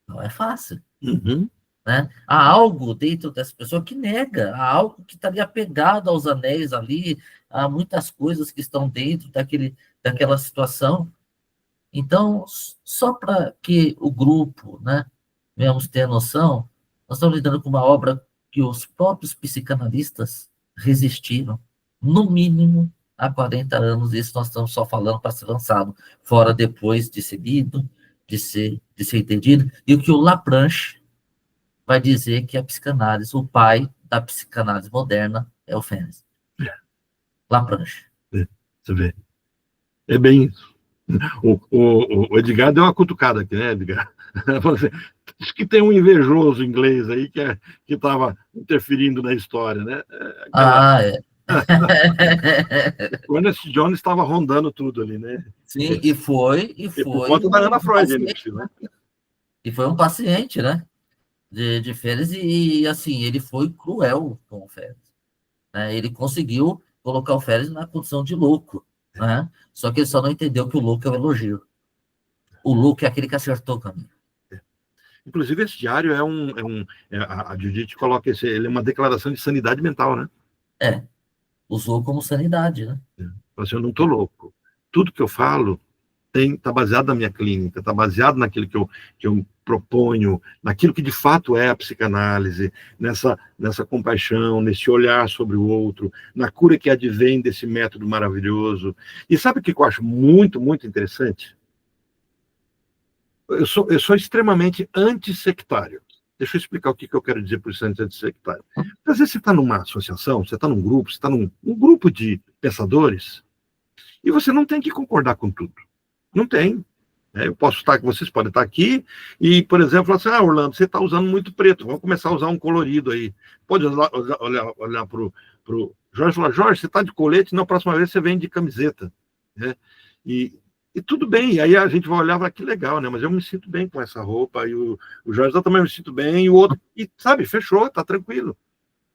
Não é fácil. Uhum. Né? Há algo dentro dessa pessoa que nega, há algo que estaria apegado aos anéis ali, há muitas coisas que estão dentro daquela situação. Então, só para que o grupo, né, venhamos ter noção, nós estamos lidando com uma obra que os próprios psicanalistas resistiram, no mínimo, há 40 anos. Isso nós estamos só falando para ser lançado, fora depois de ser lido, de ser entendido. E o que o Laplanche vai dizer que a psicanálise, o pai da psicanálise moderna é o Ferenczi. Laplanche. Você vê. É bem isso. O Edgar deu uma cutucada aqui, né, Edgar? Assim, diz que tem um invejoso inglês aí que estava interferindo na história, né? O Ernest Jones estava rondando tudo ali, né? Sim, e foi por conta da Ana Freud, né? E foi um paciente, né? de Férez, e assim, ele foi cruel com o Férez, né? Ele conseguiu colocar o Férez na condição de louco, né? Só que ele só não entendeu que o louco é um elogio. O louco é aquele que acertou o caminho. Inclusive, esse diário a Judith coloca ele é uma declaração de sanidade mental, né? Usou como sanidade, né? Fala assim, eu não estou louco. Tudo que eu falo está baseado na minha clínica, está baseado naquilo que eu proponho, naquilo que de fato é a psicanálise, nessa compaixão, nesse olhar sobre o outro, na cura que advém desse método maravilhoso. E sabe o que eu acho muito, muito interessante? Eu sou extremamente antissectário. Deixa eu explicar o que eu quero dizer por isso antissectário. Às vezes você está numa associação, você está num grupo, você está num grupo de pensadores, e você não tem que concordar com tudo. Não tem. Eu posso estar, vocês podem estar aqui e, por exemplo, falar assim, Orlando, você está usando muito preto, vamos começar a usar um colorido aí. Pode olhar para o Jorge e falar, Jorge, você está de colete, na próxima vez você vem de camiseta. Né? E tudo bem, e aí a gente vai olhar e falar, que legal, né? Mas eu me sinto bem com essa roupa, e o Jorge também me sinto bem, e o outro, e sabe, fechou, tá tranquilo.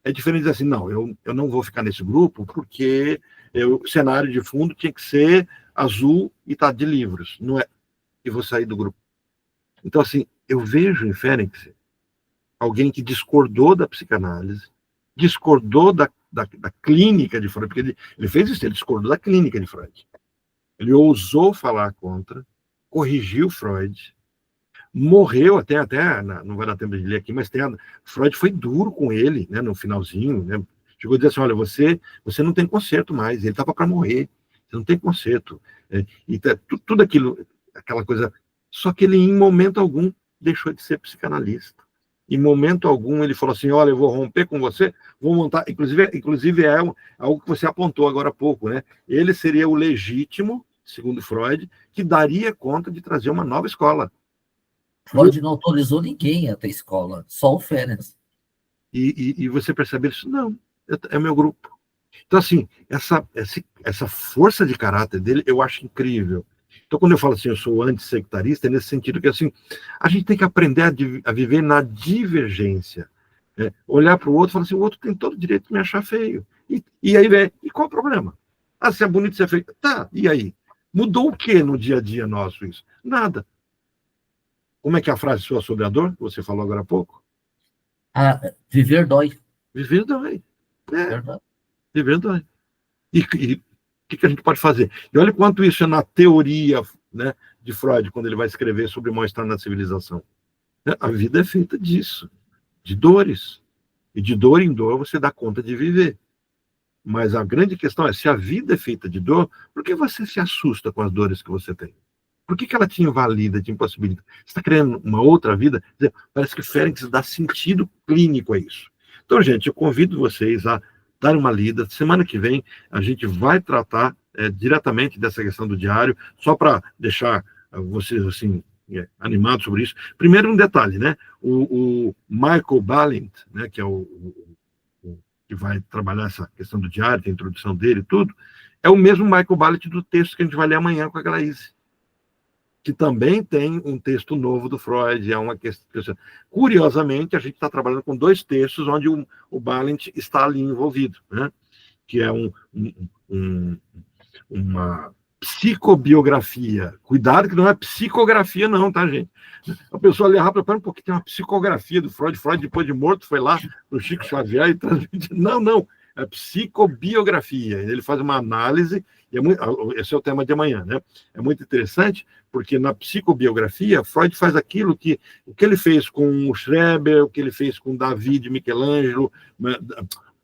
É diferente de assim, não, eu não vou ficar nesse grupo porque o cenário de fundo tinha que ser azul e tá de livros, não é? E vou sair do grupo. Então, assim, eu vejo em Fênix alguém que discordou da psicanálise, discordou da clínica de Freud, porque ele fez isso, ele discordou da clínica de Freud. Ele ousou falar contra, corrigiu Freud, morreu até não vai dar tempo de ler aqui, mas Freud foi duro com ele, né, no finalzinho, né? Chegou a dizer assim, olha, você não tem conserto mais, ele estava para morrer, você não tem conserto. E tudo aquilo, aquela coisa, só que ele em momento algum deixou de ser psicanalista. Em momento algum ele falou assim, olha, eu vou romper com você, vou montar, inclusive algo que você apontou agora há pouco, né? Ele seria o legítimo, segundo Freud, que daria conta de trazer uma nova escola. Freud não autorizou ninguém a ter escola, só o Férez. E você percebe isso? Não, é o meu grupo. Então, assim, essa força de caráter dele, eu acho incrível. Então, quando eu falo assim, eu sou antissectarista, é nesse sentido que, assim, a gente tem que aprender a viver na divergência. Né? Olhar para o outro e falar assim, o outro tem todo o direito de me achar feio. E aí, e qual o problema? Ah, se é bonito, se é feio. Tá, e aí? Mudou o que no dia a dia nosso isso? Nada. Como é que é a frase sua sobre a dor, que você falou agora há pouco? Viver dói. Viver dói. Viver dói. E o que a gente pode fazer? E olha quanto isso é na teoria, né, de Freud, quando ele vai escrever sobre o mal-estar na civilização. A vida é feita disso, de dores. E de dor em dor você dá conta de viver. Mas a grande questão é, se a vida é feita de dor, por que você se assusta com as dores que você tem? Por que ela te invalida, te impossibilita? Você está querendo uma outra vida? Parece que Fênix dá sentido clínico a isso. Então, gente, eu convido vocês a dar uma lida. Semana que vem a gente vai tratar diretamente dessa questão do diário, só para deixar vocês assim animados sobre isso. Primeiro um detalhe, né? O Michael Balint, né, que é que vai trabalhar essa questão do diário, a introdução dele e tudo, é o mesmo Michael Balint do texto que a gente vai ler amanhã com a Graíse, que também tem um texto novo do Freud, é uma questão. Curiosamente, a gente está trabalhando com 2 textos onde o Balint está ali envolvido, né? Que é uma psicobiografia. Cuidado que não é psicografia não, tá, gente? A pessoa lê rápido, porque tem uma psicografia do Freud. Freud, depois de morto, foi lá no Chico Xavier e transmite. Não. É psicobiografia. Ele faz uma análise, e esse é o tema de amanhã, né? É muito interessante, porque na psicobiografia, Freud faz o que ele fez com o Schreber, o que ele fez com Davi de Michelangelo,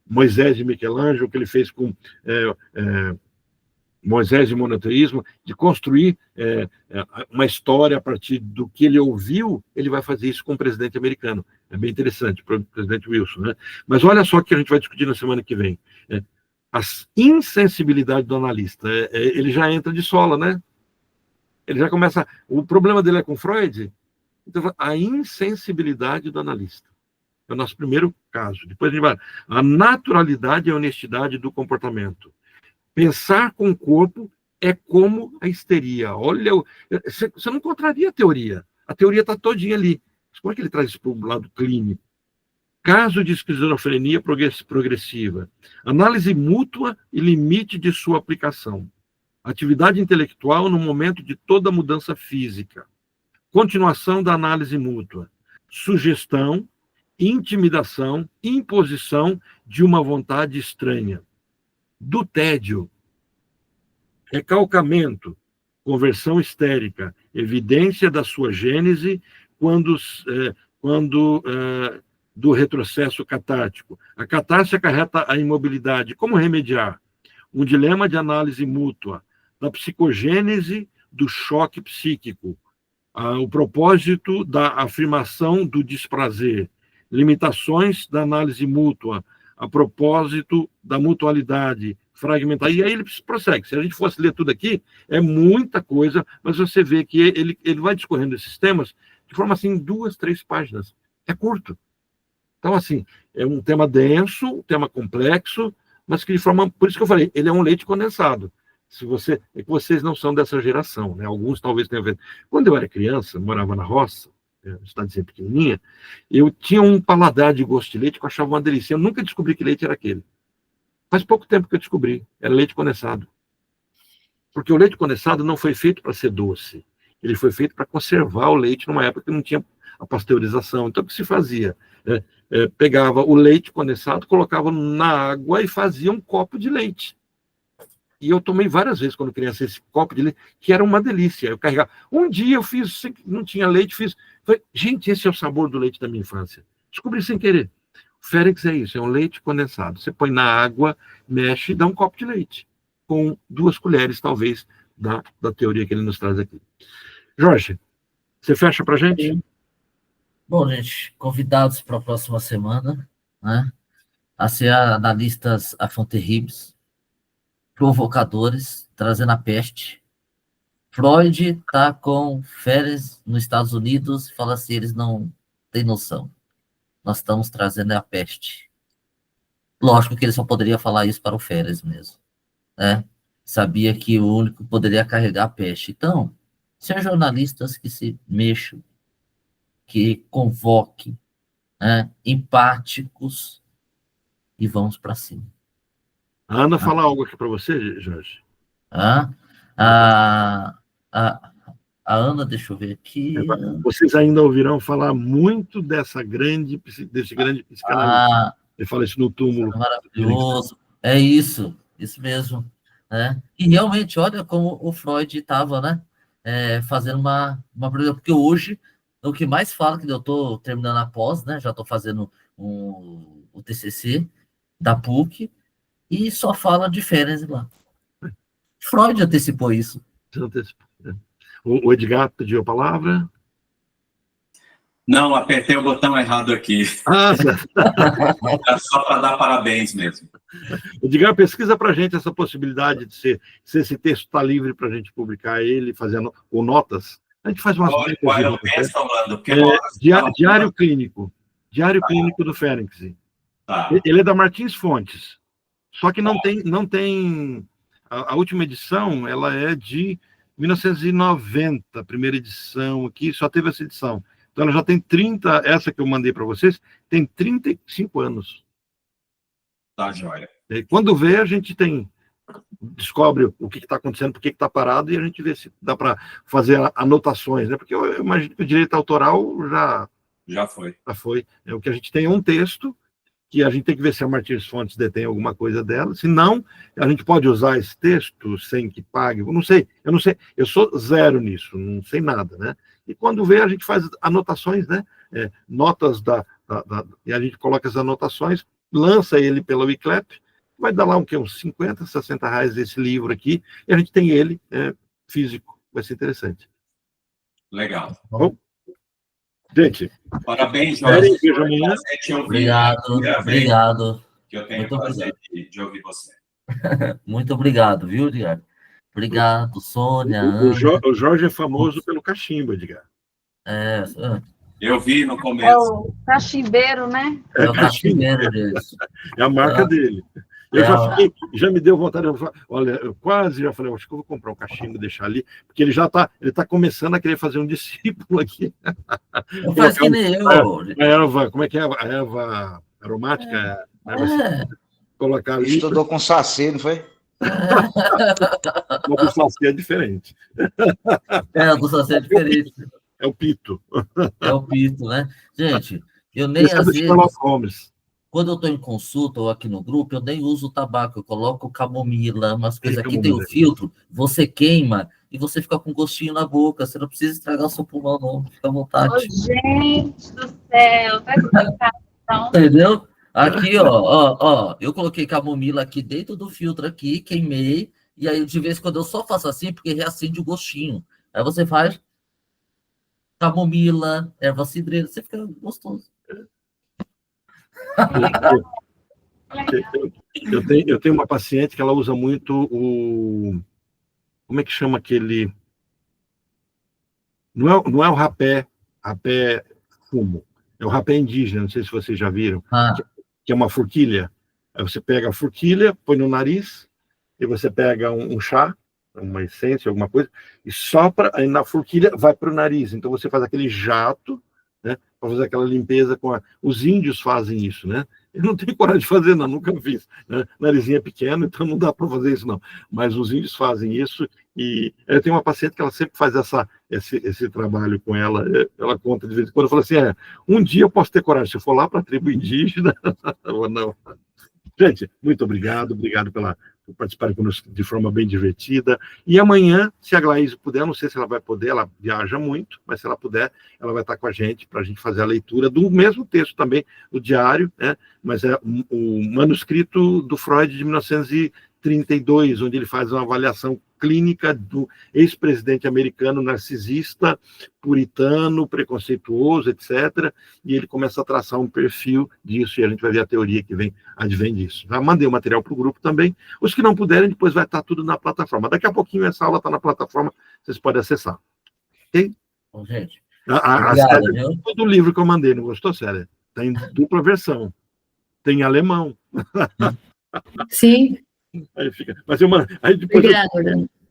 Moisés de Michelangelo, o que ele fez com Moisés e o monoteísmo, de construir uma história a partir do que ele ouviu, ele vai fazer isso com o presidente americano. É bem interessante, para o presidente Wilson, né? Mas olha só o que a gente vai discutir na semana que vem. A insensibilidade do analista. Ele já entra de sola, né? Ele já começa... O problema dele é com Freud. Então, a insensibilidade do analista. É o nosso primeiro caso. Depois a gente vai... A naturalidade e a honestidade do comportamento. Pensar com o corpo é como a histeria. Olha, você não contraria a teoria. A teoria está todinha ali. Como é que ele traz isso para o lado clínico? Caso de esquizofrenia progressiva, análise mútua e limite de sua aplicação, atividade intelectual no momento de toda mudança física, continuação da análise mútua, sugestão, intimidação, imposição de uma vontade estranha, do tédio, recalcamento, conversão histérica, evidência da sua gênese quando do retrocesso catártico. A catarse acarreta a imobilidade. Como remediar? Um dilema de análise mútua, da psicogênese do choque psíquico, o propósito da afirmação do desprazer, limitações da análise mútua, a propósito da mutualidade, fragmentar. E aí ele prossegue. Se a gente fosse ler tudo aqui, é muita coisa, mas você vê que ele vai discorrendo esses temas de forma assim, 2, 3 páginas. É curto. Então, assim, é um tema denso, um tema complexo, mas que de forma... Por isso que eu falei, ele é um leite condensado. É que vocês não são dessa geração, né? Alguns talvez tenham visto. Quando eu era criança, morava na roça, cidadezinha pequenininha, eu tinha um paladar de gosto de leite que eu achava uma delícia. Eu nunca descobri que leite era aquele. Faz pouco tempo que eu descobri. Era leite condensado. Porque o leite condensado não foi feito para ser doce. Ele foi feito para conservar o leite numa época que não tinha a pasteurização. Então, o que se fazia? Pegava o leite condensado, colocava na água e fazia um copo de leite. E eu tomei várias vezes, quando criança, esse copo de leite, que era uma delícia. Eu carregava. Um dia eu fiz, não tinha leite, fiz... Falei, gente, esse é o sabor do leite da minha infância. Descobri sem querer. O Fénix é isso, é um leite condensado. Você põe na água, mexe e dá um copo de leite. Com 2 colheres, talvez, da teoria que ele nos traz aqui. Jorge, você fecha para a gente? Bom, gente, convidados para a próxima semana, né? A ser analistas afon-terribles, provocadores, trazendo a peste. Freud está com Férez nos Estados Unidos, fala assim, eles não têm noção. Nós estamos trazendo a peste. Lógico que ele só poderia falar isso para o Férez mesmo, né? Sabia que o único que poderia carregar a peste. Então, sejam jornalistas que se mexam, que convoquem, né? Empáticos, e vamos para cima. A Ana fala algo aqui para você, Jorge. A Ana, deixa eu ver aqui. Vocês ainda ouvirão falar muito desse grande psicanalista. Ele fala isso no túmulo. Maravilhoso. É isso mesmo. Né? E realmente, olha como o Freud estava, né? Fazendo uma porque hoje, o que mais fala, que eu estou terminando a pós, né? Já estou fazendo o TCC da PUC, e só fala de Férez lá. Freud antecipou isso. O Edgar pediu a palavra. Não, apertei o botão errado aqui. É só para dar parabéns mesmo. Edgar, pesquisa para a gente essa possibilidade de se esse texto está livre para a gente publicar ele, fazendo com notas. A gente faz umas... Qual é o texto, Orlando? Diário Clínico. Diário Clínico do Fénix. Tá. Ele é da Martins Fontes. Só que não tem... A última edição, ela é de 1990, a primeira edição aqui, só teve essa edição. Então, ela já tem 30, essa que eu mandei para vocês, tem 35 anos. Tá, joia. E quando vê, a gente descobre o que está acontecendo, por que está parado, e a gente vê se dá para fazer anotações, né? Porque eu imagino que o direito autoral já foi. Já foi. O que a gente tem é um texto, que a gente tem que ver se a Martins Fontes detém alguma coisa dela, se não, a gente pode usar esse texto sem que pague, eu não sei, eu sou zero nisso, não sei nada, né? E quando vê, a gente faz anotações, né? Notas e a gente coloca as anotações, lança ele pela Wiclap, vai dar lá uns 50, 60 reais esse livro aqui, e a gente tem ele físico, vai ser interessante. Legal. Bom, gente, parabéns, Jorge. Obrigado. Que eu tenho o prazer de ouvir você. Muito obrigado, viu, Edgar? Obrigado, Sônia. O Jorge é famoso pelo cachimbo, Edgar. Eu vi no começo. É o cachimbeiro, né? É o cachimbeiro dele. É a marca dele. Eu já me deu vontade de falar, olha, eu quase já falei, acho que eu vou comprar um cachimbo e deixar ali, porque ele tá começando a querer fazer um discípulo aqui. Faz que nem eu. A erva, como é que é? A erva aromática, colocar ali. Estudou com Saci, não foi? O do Saci é diferente. O do Saci é diferente. É o pito. É o pito, né? Gente, eu nem às vezes, quando eu estou em consulta ou aqui no grupo, eu nem uso tabaco, eu coloco camomila, umas coisas. Aqui tem o filtro, você queima e você fica com gostinho na boca, você não precisa estragar o seu pulmão, não, fica à vontade. Oh, gente do céu, tá explicando. Entendeu? Aqui, ó, eu coloquei camomila aqui dentro do filtro aqui, queimei, e aí de vez em quando eu só faço assim, porque reacende o gostinho. Aí você faz camomila, erva cidreira, você fica gostoso. Eu tenho uma paciente que ela usa muito como é que chama aquele... Não é o rapé fumo, é o rapé indígena, não sei se vocês já viram, que é uma forquilha. Aí você pega a forquilha, põe no nariz, e você pega um chá, uma essência, alguma coisa, e sopra, aí na forquilha vai para o nariz. Então você faz aquele jato, né, para fazer aquela limpeza com Os índios fazem isso, né? Eu não tenho coragem de fazer, não, nunca fiz. Né? Narizinho é pequeno, então não dá para fazer isso, não. Mas os índios fazem isso, e eu tenho uma paciente que ela sempre faz esse trabalho com ela. Ela conta de vez em quando, fala assim, um dia eu posso ter coragem, se eu for lá para a tribo indígena, ou não. Gente, muito obrigado por participar conosco de forma bem divertida. E amanhã, se a Glaís puder, não sei se ela vai poder, ela viaja muito, mas se ela puder, ela vai estar com a gente para a gente fazer a leitura do mesmo texto também, do diário, né? Mas é o manuscrito do Freud de 1932, onde ele faz uma avaliação clínica do ex-presidente americano narcisista, puritano, preconceituoso, etc. E ele começa a traçar um perfil disso, e a gente vai ver a teoria que advém disso. Já mandei o material para o grupo também. Os que não puderem, depois vai estar tudo na plataforma. Daqui a pouquinho essa aula está na plataforma, vocês podem acessar. Ok? Bom, gente. Todo o livro que eu mandei, não gostou, Célia? Está em dupla versão. Tem alemão. Sim. Aí fica. Mas aí depois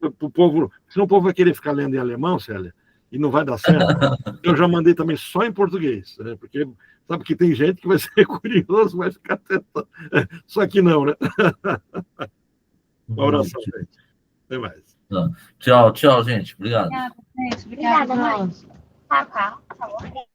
o povo, senão o povo vai querer ficar lendo em alemão, Célia, e não vai dar certo. Eu já mandei também só em português, né? Porque sabe que tem gente que vai ser curioso, vai ficar tentando. Só que não, né? Um abraço, gente. Até mais. Tchau, gente. Obrigado. Obrigada, gente. Obrigada, mãe. Tá bom.